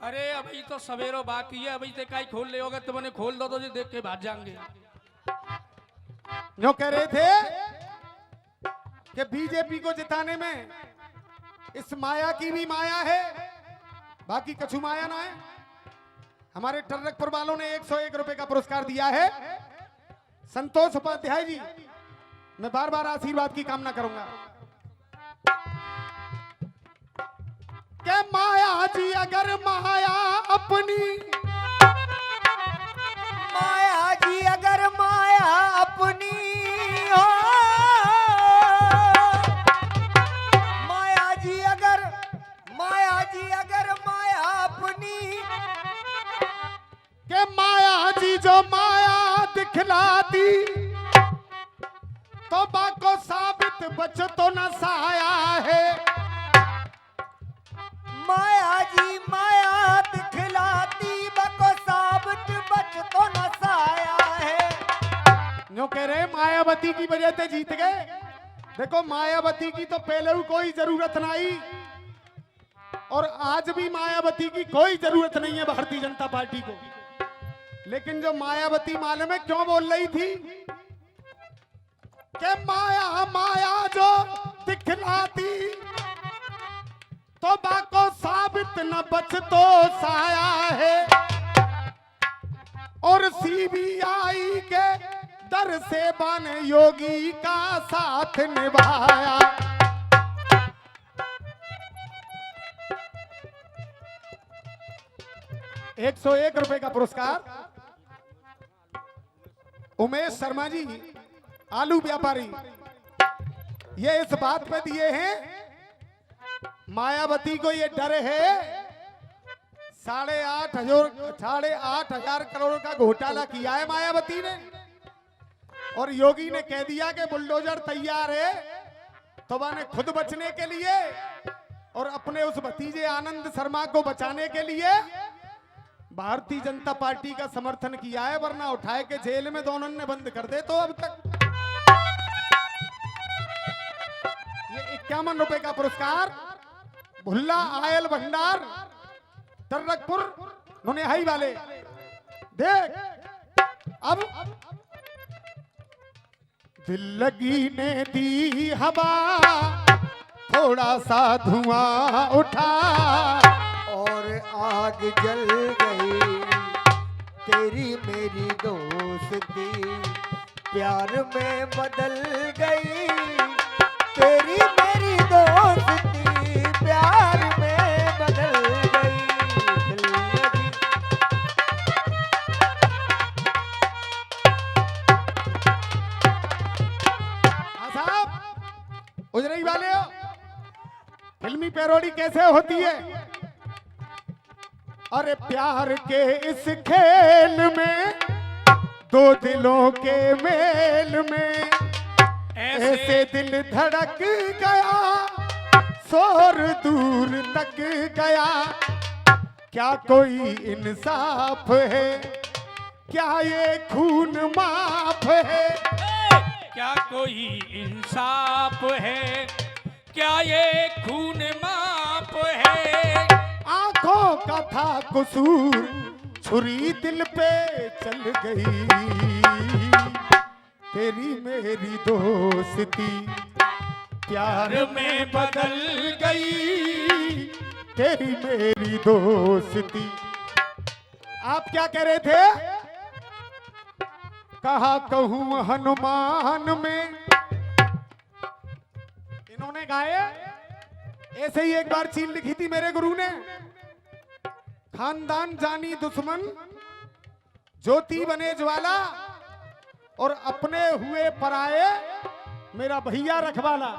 D: अरे अभी तो सवेरो बाकी है, अभी तक ही खोल ले होगा, तुमने खोल दो तो जी देख के भाग जाएंगे।
A: जो कह रहे थे कि बीजेपी को जिताने में इस माया की भी माया है, बाकी कछु माया ना है। हमारे टर्रकपुर वालों ने 101 रुपए का पुरस्कार दिया है। संतोष उपाध्याय जी, मैं बार बार आशीर्वाद की कामना करूंगा कि माया जी अगर माया अपनी,
C: माया जी अगर माया अपनी हो, माया जी अगर माया अपनी,
A: के माया जी जो माया दिखलाती, तो बाको साबित बच तो न साया है।
C: माया जी माया दिखलाती, बको साबित बच तो न साया है।
A: जो कह रहे मायावती की वजह से जीत गए। देखो मायावती की तो पहले ही कोई जरूरत नहीं, और आज भी मायावती की कोई जरूरत नहीं है भारतीय जनता पार्टी को। लेकिन जो मायावती मालूम है क्यों बोल रही थी कि माया माया जो दिखलाती, तो बाको साबित न बच तो साया है। और सीबीआई के दर से बन योगी का साथ निभाया। 101 रुपए का पुरस्कार उमेश शर्मा जी, आलू व्यापारी, ये इस बात पे दिए हैं, मायावती को ये डर है 8,500 करोड़ का घोटाला किया है मायावती ने, और योगी ने कह दिया कि बुलडोजर तैयार है, तो मैंने खुद बचने के लिए और अपने उस भतीजे आनंद शर्मा को बचाने के लिए भारतीय जनता पार्टी का समर्थन किया है, वरना उठाए के जेल में दोनों ने बंद कर दे। तो अब तक ये 51 रुपए का पुरस्कार भुल्ला आयल भंडार टर्रकपुर नुनिहाई वाले। देख अब दिल लगी ने दी हवा, थोड़ा सा धुआं उठा,
C: और आग जल गई तेरी मेरी दोस्ती, प्यार में बदल गई तेरी मेरी दोस्ती, प्यार में बदल गई दिल लगी।
A: हाँ साहब, उजरई वाले हो, फिल्मी पैरोडी कैसे होती है? अरे प्यार के इस खेल में, दो दिलों के मेल में, ऐसे दिल धड़क गया, शोर दूर तक गया, क्या कोई इंसाफ है, क्या ये खून माफ है?
D: क्या कोई इंसाफ है, क्या ये खून माफ है?
A: आंखों का था कसूर, छुरी दिल पे चल गई, तेरी मेरी दोस्ती प्यार में बदल गई, तेरी मेरी दोस्ती। आप क्या कह रहे थे? कहा कहूं हनुमान में, इन्होंने गाया ऐसे ही एक बार चीन लिखी थी मेरे गुरु ने। खानदान जानी दुश्मन, ज्योति बने ज्वाला, और अपने हुए पराए मेरा भैया रखवाला।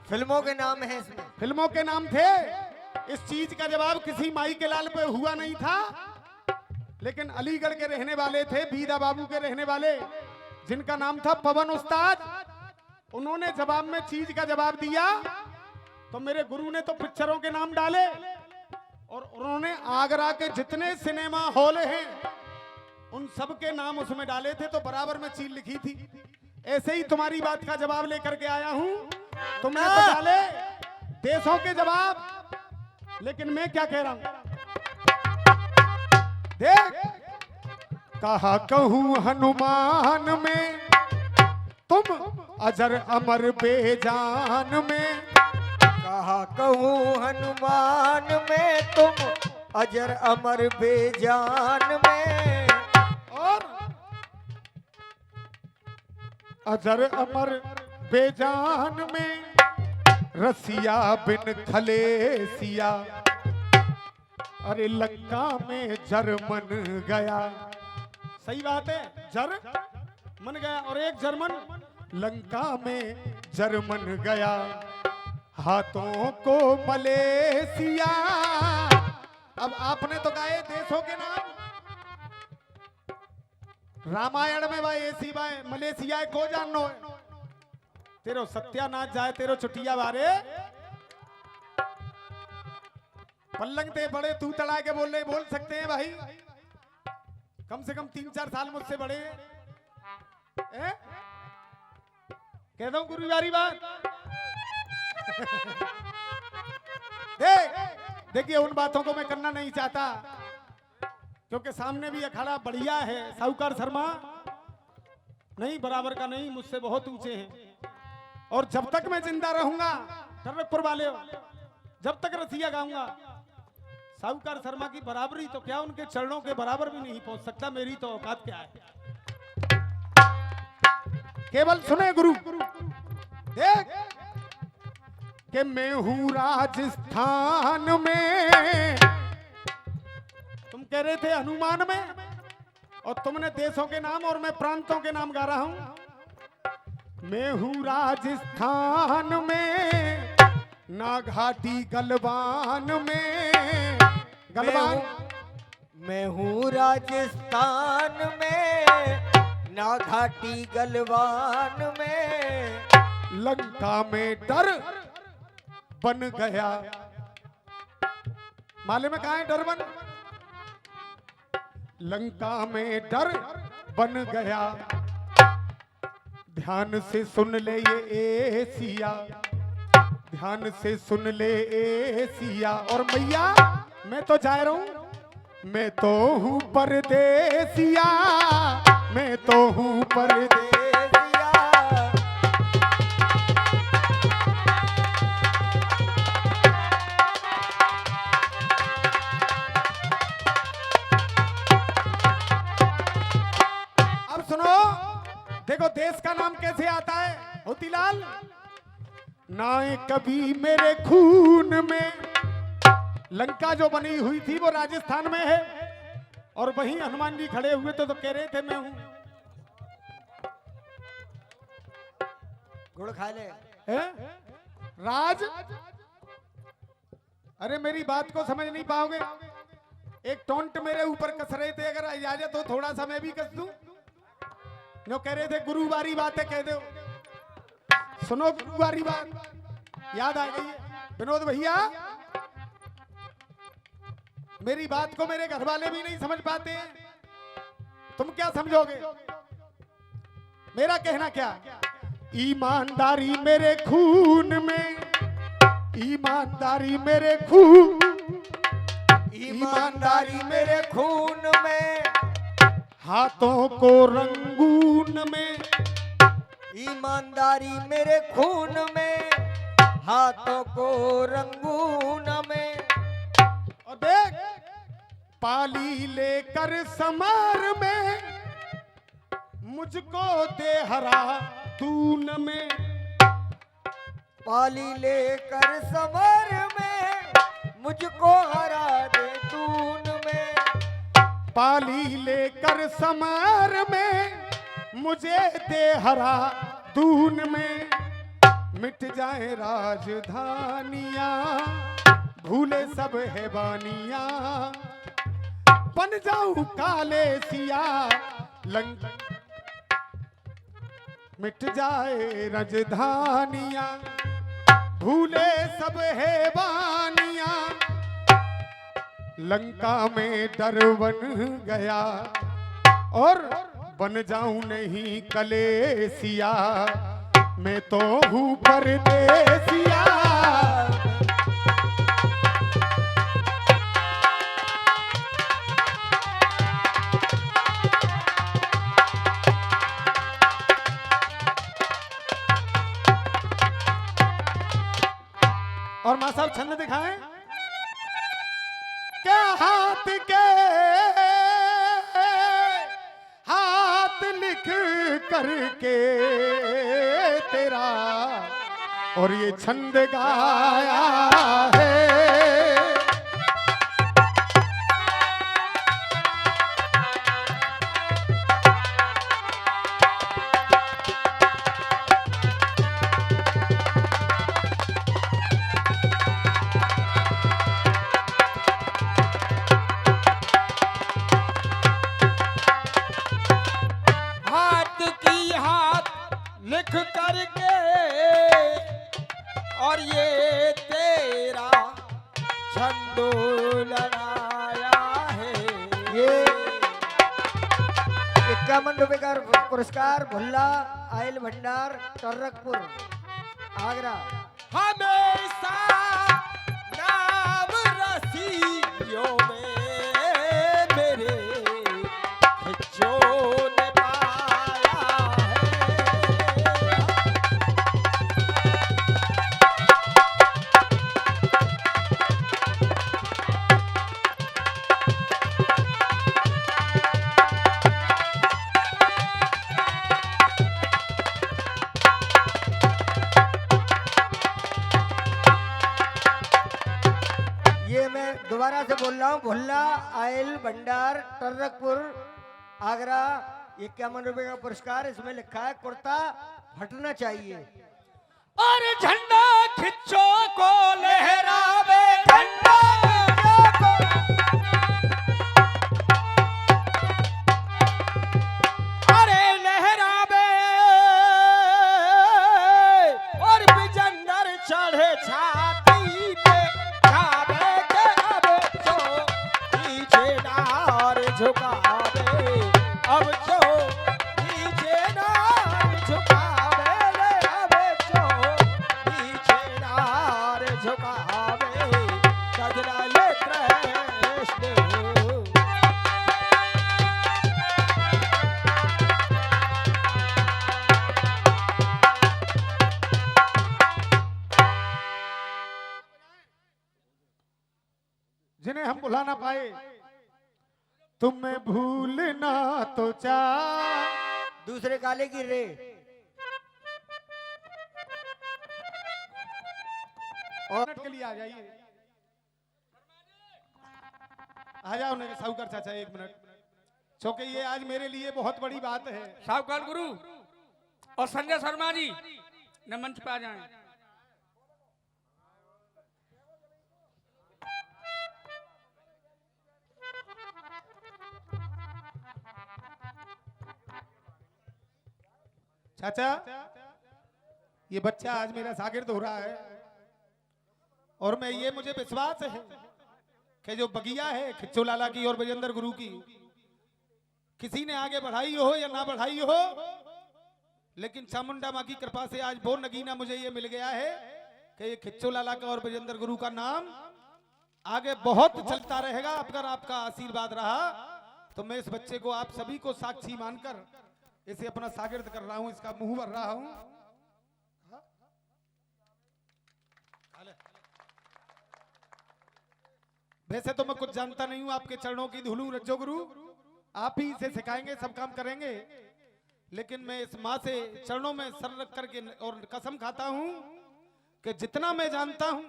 C: फिल्मों के नाम है इसमें।
A: फिल्मों के नाम थे। इस चीज का जवाब किसी माई के लाल पे हुआ नहीं था, लेकिन अलीगढ़ के रहने वाले थे, बीदा बाबू के रहने वाले, जिनका नाम था पवन उस्ताद। उन्होंने जवाब में चीज का जवाब दिया, तो मेरे गुरु ने तो पिक्चरों के नाम डाले, और उन्होंने आगरा के जितने सिनेमा हॉल हैं उन सब के नाम उसमें डाले थे, तो बराबर में चीज लिखी थी। ऐसे ही तुम्हारी बात का जवाब लेकर के आया हूं। तुमने तो डाले देशों के जवाब, लेकिन मैं क्या कह रहा हूं, देख, कहा कहूं हनुमान में तुम अजर अमर बेजान में,
C: कहा कहूँ हनुमान में तुम अजर अमर बेजान में,
A: और अजर अमर बेजान में रसिया बिन खलेसिया, अरे लंका में जर मन गया। सही बात है, जर मन गया, और एक जर्मन लंका में जर मन गया, हाथों को मलेशिया। अब आपने तो गाए देशों के नाम, रामायण में भाई ऐसी भाई मलेशिया को जानो है, तेरो सत्यानाश जाए तेरो छुट्टिया बारे। पल्लंग ते बड़े तू तड़ा के बोल सकते हैं भाई, कम से कम 3-4 साल मुझसे बड़े हैं। कह दो गुरुवारी बात। देखिए उन बातों को मैं करना नहीं चाहता, क्योंकि सामने भी अखाड़ा बढ़िया है। साहूकार शर्मा नहीं, बराबर का नहीं, मुझसे बहुत ऊंचे हैं, और जब तक मैं जिंदा रहूंगा टरकपुर वाले, जब तक रसिया गाऊंगा, साहूकार शर्मा की बराबरी तो क्या उनके चरणों के बराबर भी नहीं पहुंच सकता। मेरी तो औकात क्या है। केवल सुने गुरु, देख कि मैं हूं राजस्थान में, तुम कह रहे थे हनुमान में, और तुमने देशों के नाम और मैं प्रांतों के नाम गा रहा हूं। मैं हूं राजस्थान में, ना घाटी गलवान में, गलवान
C: मैं हूँ राजस्थान में, ना घाटी गलवान में,
A: लंका में डर बन गया। मालूम है कहाँ है डर बन? लंका में डर बन गया। ध्यान से सुन ले ये एशिया, ध्यान से सुन ले एशिया। और मैया मैं तो जा रहा हूं, मैं तो हूं परदेसिया, मैं तो हूं परदेसिया। अब सुनो, देखो देश का नाम कैसे आता है होतीलाल। नाए कभी मेरे खून में, लंका जो बनी हुई थी वो राजस्थान में है, और वहीं हनुमान जी खड़े हुए तो कह रहे थे मैं हूं।
C: गुड़ खा ले
A: राज, अरे मेरी बात को समझ नहीं पाओगे। एक टोंट मेरे ऊपर कस रहे थे, अगर इजाजत हो थोड़ा सा मैं भी कस दूं। जो कह रहे थे गुरुवारी बात है, कह दो। सुनो गुरुवारी बात याद आ गई है। विनोद भैया, मेरी बात को मेरे घर वाले भी नहीं समझ पाते हैं, तुम क्या समझोगे? मेरा कहना क्या, ईमानदारी मेरे खून में, ईमानदारी मेरे खून,
C: ईमानदारी मेरे खून में,
A: हाथों को रंगून में,
C: ईमानदारी मेरे खून में, हाथों को रंगून में।
A: और देख पाली लेकर समर में, मुझको दे हरा तून में।
C: पाली लेकर समर में, मुझको हरा दे तून में।
A: पाली लेकर समर में मुझे दे हरा दून में, मिट जाए राजधानियां भूले सब है बानियां, बन जाऊं काले सिया लंक, मिट जाए राजधानियां भूले सब है बानियां, लंका में डर बन गया और बन जाऊं नहीं कलेसिया, मैं तो हूँ परदेसिया। और मां साहब छंद दिखाएं क्या हाथ के हाथ लिख करके तेरा और ये छंद गाया है।
E: लिख करके और ये तेरा झंडोल आया है।
C: ये 51 रुपए का पुरस्कार भुल्ला आयल भंडार टर्रकपुर आगरा।
E: हमेशा नाम रसियों में मेरे खिच्चों ने पाया
C: ये मैं दोबारा से बोल रहा हूँ, भुल्ला आयल भंडार टर्रकपुर आगरा। 51 रुपए का पुरस्कार। इसमें लिखा है कुर्ता फटना चाहिए।
D: और झंडा खिच्चो को लहरावे, झंडा खिच्चो को अरे लहरावे
E: और बिजंदर चढ़े छाती पे खावे के अब तो पीछे नार झुकावे, अब जो पीछे नार झुकावे रे, अब जो पीछे नार झुकावे सजना ले कृष्ण।
A: जिन्हें हम भुला ना पाए, तुम्हें भूलना तो चाह।
C: दूसरे काले की रे।
A: और मिनट के लिए आ जाइए, आ जाओ ना साहूकार चाचा, 1 मिनट, क्योंकि ये आज मेरे लिए बहुत बड़ी बात है।
D: साहूकार गुरु और संजय शर्मा जी न मंच पे आ जाएं।
A: चाचा, ये बच्चा आज मेरा शागिर्द हो रहा है और मैं ये मुझे विश्वास है कि जो बगिया है खिच्चो लाला की और बजेंद्र गुरु की, किसी ने आगे बढ़ाई हो या ना बढ़ाई हो, लेकिन चामुंडा माँ की कृपा से आज वो नगीना मुझे ये मिल गया है कि ये खिच्चो लाला का और बजेंद्र गुरु का नाम आगे बहुत चलता रहेगा। अगर आपका आशीर्वाद रहा तो मैं इस बच्चे को आप सभी को साक्षी मानकर इसे अपना शागिर्द कर रहा हूं, इसका मुंह भर रहा हूं। वैसे तो मैं कुछ जानता नहीं हूं, आपके चरणों की धूलू रज्जो गुरु, आप ही इसे सिखाएंगे, सब काम करेंगे, लेकिन मैं इस माँ से चरणों में सर रख करके और कसम खाता हूं कि जितना मैं जानता हूं,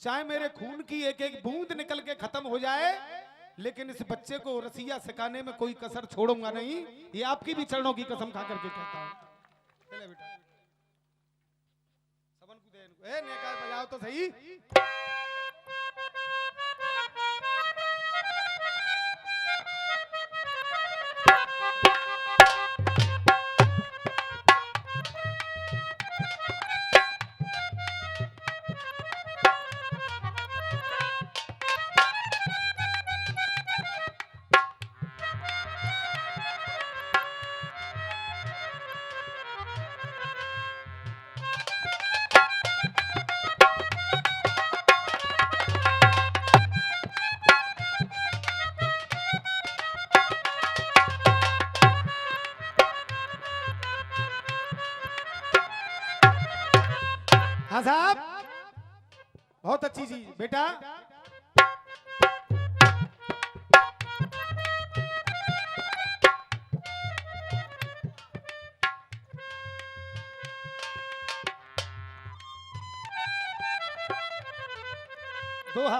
A: चाहे मेरे खून की एक एक बूंद निकल के खत्म हो जाए, लेकिन इस बच्चे को रसिया सिखाने में कोई कसर छोड़ूंगा नहीं, ये आपकी भी चरणों की कसम खा करके कहता हूं। चले बेटा, सबन को दे इनको, ए नेका बजाओ तो सही। हाँ साहब, बहुत अच्छी चीज बेटा। दोहा,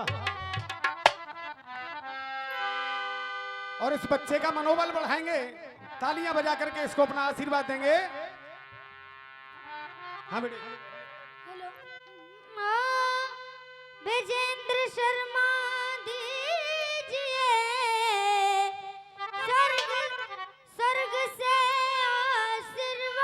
A: और इस बच्चे का मनोबल बढ़ाएंगे, तालियां बजा करके इसको अपना आशीर्वाद देंगे। हाँ बेटे।
F: हेलो विजेंद्र शर्मा दीजिए स्वर्ग से आशीर्वाद,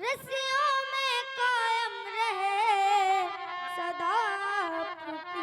F: रस्सियों में कायम रहे सदा आपकी।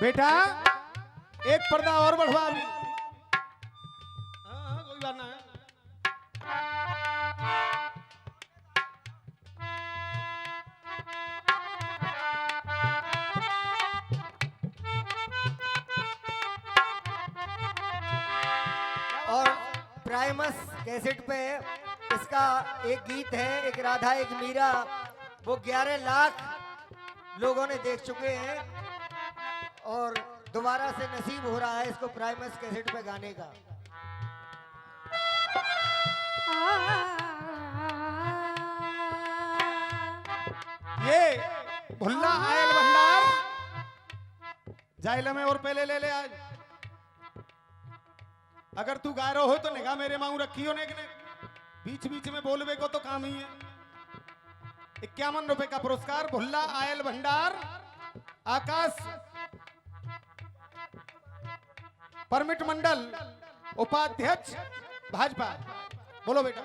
A: बेटा एक पर्दा और बढ़वा अभी। हाँ कोई बात ना है।
C: और प्राइमस कैसेट पे इसका एक गीत है, एक राधा एक मीरा, वो 11 लाख लोगों ने देख चुके हैं और दोबारा से नसीब हो रहा है इसको प्राइमस कैसेट पे गाने का।
A: ये भुल्ला आयल भंडार जाइला में और पहले ले ले आज। अगर तू गा रहा हो तो निगाह मेरे माऊ रखी हो ने, बीच बीच में बोलवे को तो काम ही है। 51 रुपए का पुरस्कार भुल्ला आयल भंडार आकाश परमिट मंडल उपाध्यक्ष भाजपा। बोलो बेटा।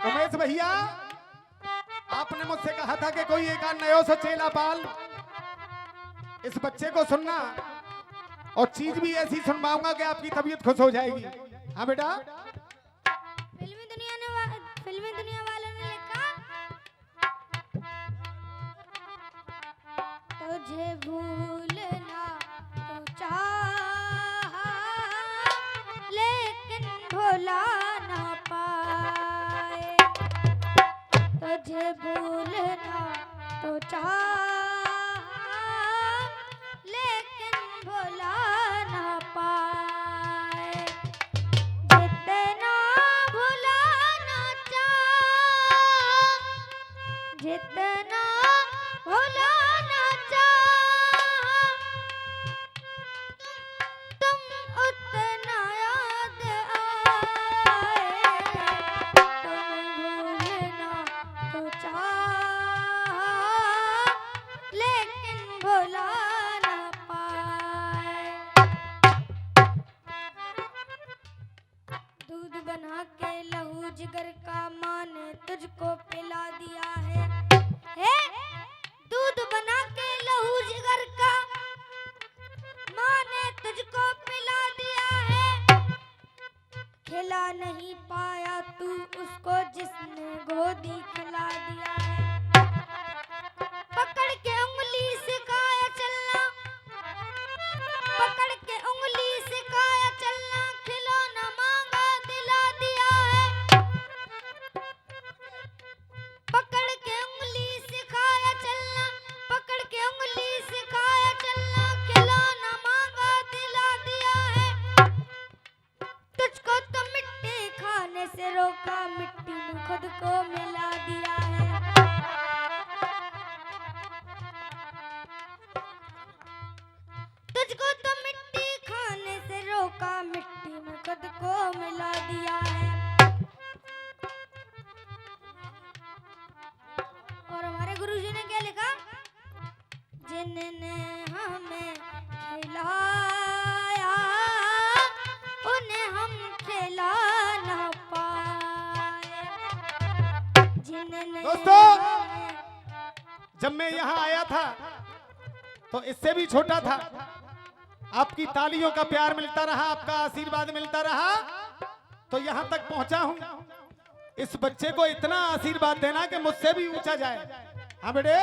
A: उमेश भैया, आपने मुझसे कहा था कि कोई एक नयो सा चेला पाल, इस बच्चे को सुनना और चीज भी ऐसी सुनवाऊंगा कि आपकी तबीयत खुश हो जाएगी। हाँ बेटा।
F: फिल्मी दुनिया वालों ने लिखा, तुझे भूलना तो चाह लेकिन भुला ना पाए, तुझे भूलना तो चाह लेकिन भुला ना पाए, जितना भुलाना चाह, जितना भुलाना चाह, तुम उतना याद आए, तुम भूलना तो चाह जिगर का माँ ने तुझको पिला दिया है दूध बना के लहू जिगर का माँ ने तुझको पिला दिया है खिला नहीं पाया तू उसको जिसने गोदी खिला दिया है पकड़ के उंगली सिखाया चलना पकड़ के उंगली सिखाया चलना खिलौना मांगा दिला दिया है पकड़ के उंगली सिखाया चलना पकड़ के उंगली सिखाया चलना खिलौना मांगा दिला दिया है तुझको तो मिट्टी खाने से रोका मिट्टी में खुद को मिला दिया है तुझको तो मिट्टी खाने से रोका मिट्टी में खुद को मिला दिया है और हमारे गुरुजी ने क्या लिखा जिनने हमें खिलाया उन्हें हम खिला ना पाए जिनने
A: दोस्तों,
F: हमें
A: जब मैं यहाँ आया था तो इससे भी छोटा था आपकी तालियों का प्यार मिलता रहा आपका आशीर्वाद मिलता रहा तो यहाँ तक पहुंचा हूँ इस बच्चे को इतना आशीर्वाद देना कि मुझसे भी ऊंचा जाए हाँ बेटे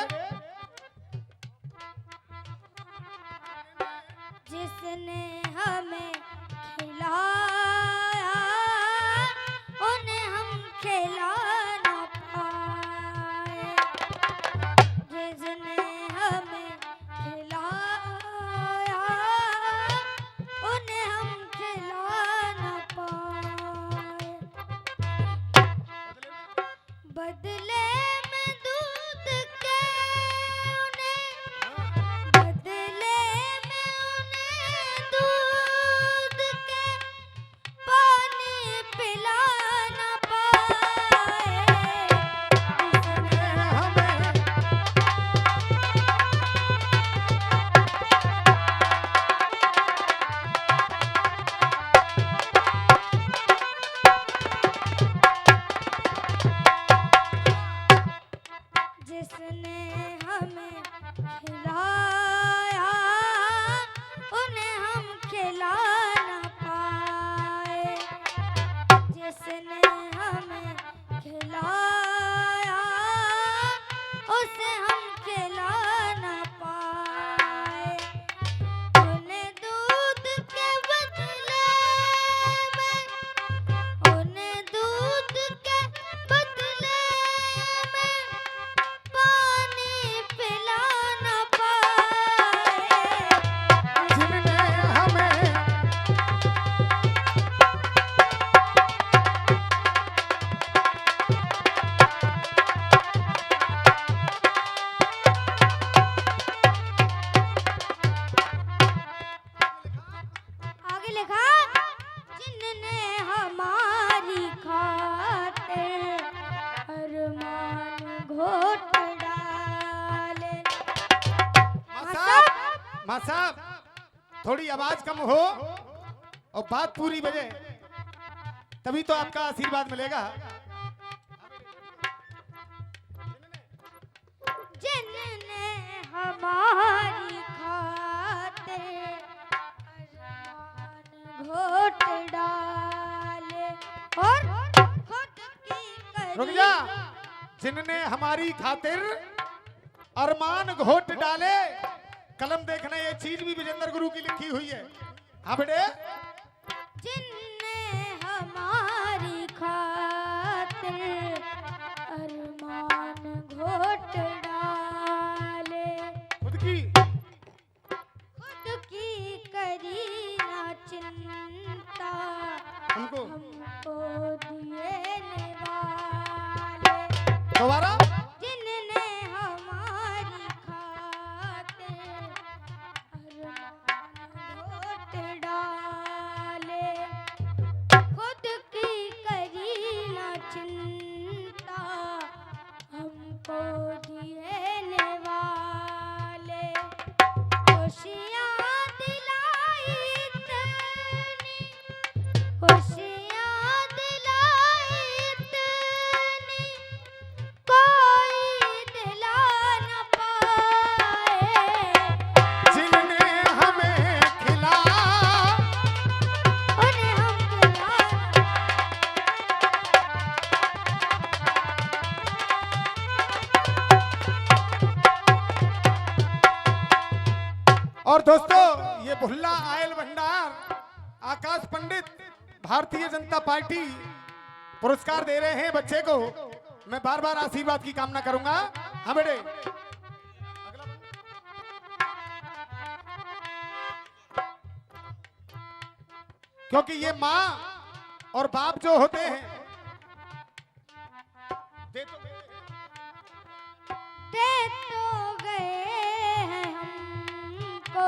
F: जिसने हमें खिलाया उन्हें हम खिला ना पाए जिसने हमें खिलाया उन्हें हम खिला ना पाए बदले में दूध के उन्हें बदले में उन्हें दूध के पानी पिला ना पाए जिसने
A: हमें
F: जिसने हमें खिलाया उन्हें हम खिला ना पाए जिसने हमें खिलाया उसे हम खिला ना पाए उन्हें दूध के बदले में उन्हें दूध के बदले में पानी पिला ना पाए
A: जिनने हमें
F: आगे लिखा जिनने हमारी खातिर अरमान घोट डाले
A: माँ साहब थोड़ी आवाज कम हो और बात पूरी बजे तभी तो आपका आशीर्वाद मिलेगा
F: जिनने हमारी खातिर अरमान घोट डाले और खुद की
A: रुक
F: करी
A: जा जिनने हमारी खातिर अरमान घोट डाले कलम देखना ये चीज भी विजेंद्र गुरु की लिखी हुई है हाँ बेटे
F: जिनने हमारी खातिर अरमान घोट डाले
A: खुद की
F: खुद की करी ना चिंता
A: हमको
F: हमको दिए निवाले
A: दोबारा
F: जिनने हमारी खातिर अरमान घोट डाले
A: दोस्तों ये भुल्ला आयल भंडार आकाश पंडित भारतीय जनता पार्टी पुरस्कार दे रहे हैं बच्चे को। मैं बार बार आशीर्वाद की कामना करूंगा। हाँ बेटे, क्योंकि ये माँ और बाप जो होते हैं दे तो
F: गए हैं हमको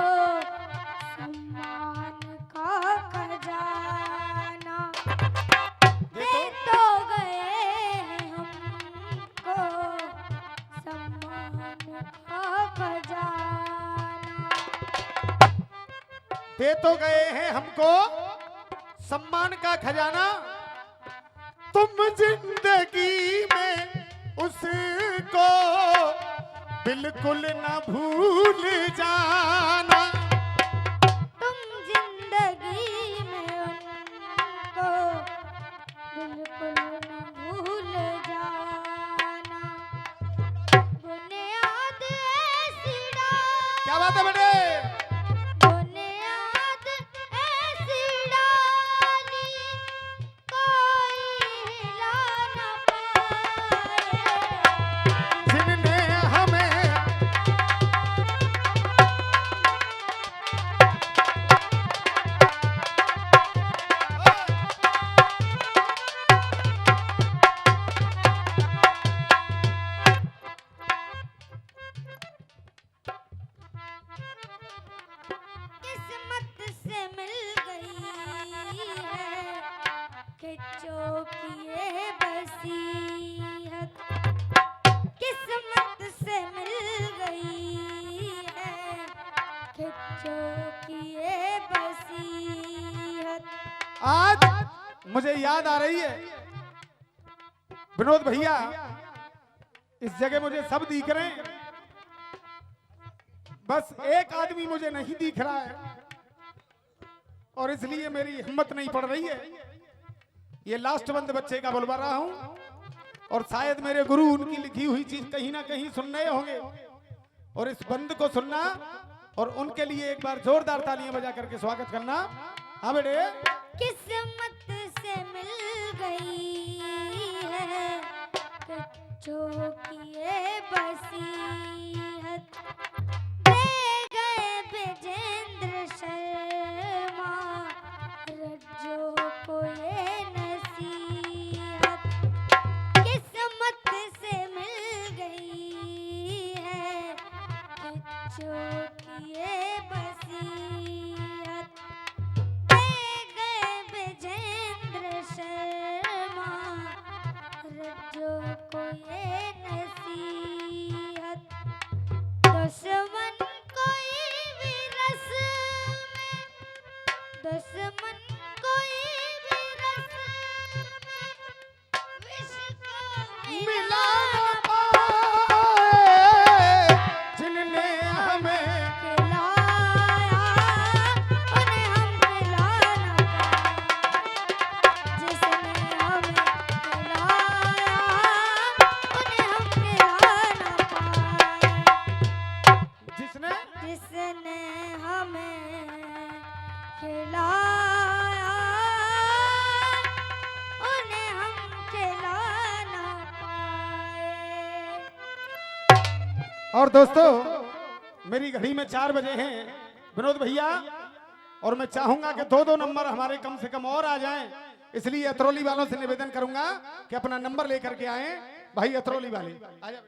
F: सम्मान का खजाना, दे तो गए हैं हमको सम्मान का खजाना,
A: दे तो गए हैं हमको सम्मान का खजाना। तुम जिंदगी में उसको बिल्कुल न भूल जाना।
F: तुम जिंदगी में उनको बिल्कुल न भूल जाना। बुनियाद ऐसी डाली,
A: क्या बात है बेटे?
F: बुनियाद ऐसी डाली कोई हिला न पाए।
A: जिनने हमें
F: किस्मत से मिल गई है खिच्चों की ये बसीहत। किस्मत से मिल गई है खिच्चों की ये बसीहत।
A: आज मुझे याद आ रही है विनोद भैया, इस जगह मुझे सब दिख रहे हैं, बस एक आदमी मुझे नहीं दिख रहा है और इसलिए मेरी हिम्मत नहीं पड़ रही है। ये लास्ट बंद बच्चे का बुलवा रहा हूं और शायद मेरे गुरु उनकी लिखी हुई चीज कहीं ना कहीं सुन रहे होंगे और इस बंद को सुनना और उनके लिए एक बार जोरदार तालियां बजा करके स्वागत करना। हाँ बेटे,
F: किस्मत से मिल गई है कच्चों की ये बसीहत। दे गए विजेंद्र शर्मा रज्जो को ये नसीहत। किस्मत से मिल गई है कच्चों की ये बसीहत। दे गए विजेंद्र शर्मा रज्जो को ये नसीहत। दुश्मन कोई भी रस में, दुश्मन कोई भी रस में विष को
A: मिला न पाए जिनने हमें
F: खिलाया, उन्हें हम खिला न पाए। जिसने हमें खिलाया, उन्हें हम खिला न पाए।
A: जिसने
F: जिसने हमें खिलाया, उन्हें हम खिला न पाए।
A: और दोस्तों मेरी घड़ी में 4 बजे हैं विनोद भैया, और मैं चाहूंगा कि 2-2 नंबर हमारे कम से कम और आ जाएं, इसलिए अतरौली वालों से निवेदन करूंगा कि अपना नंबर लेकर के आए। भाई अतरौली वाले आ जाओ।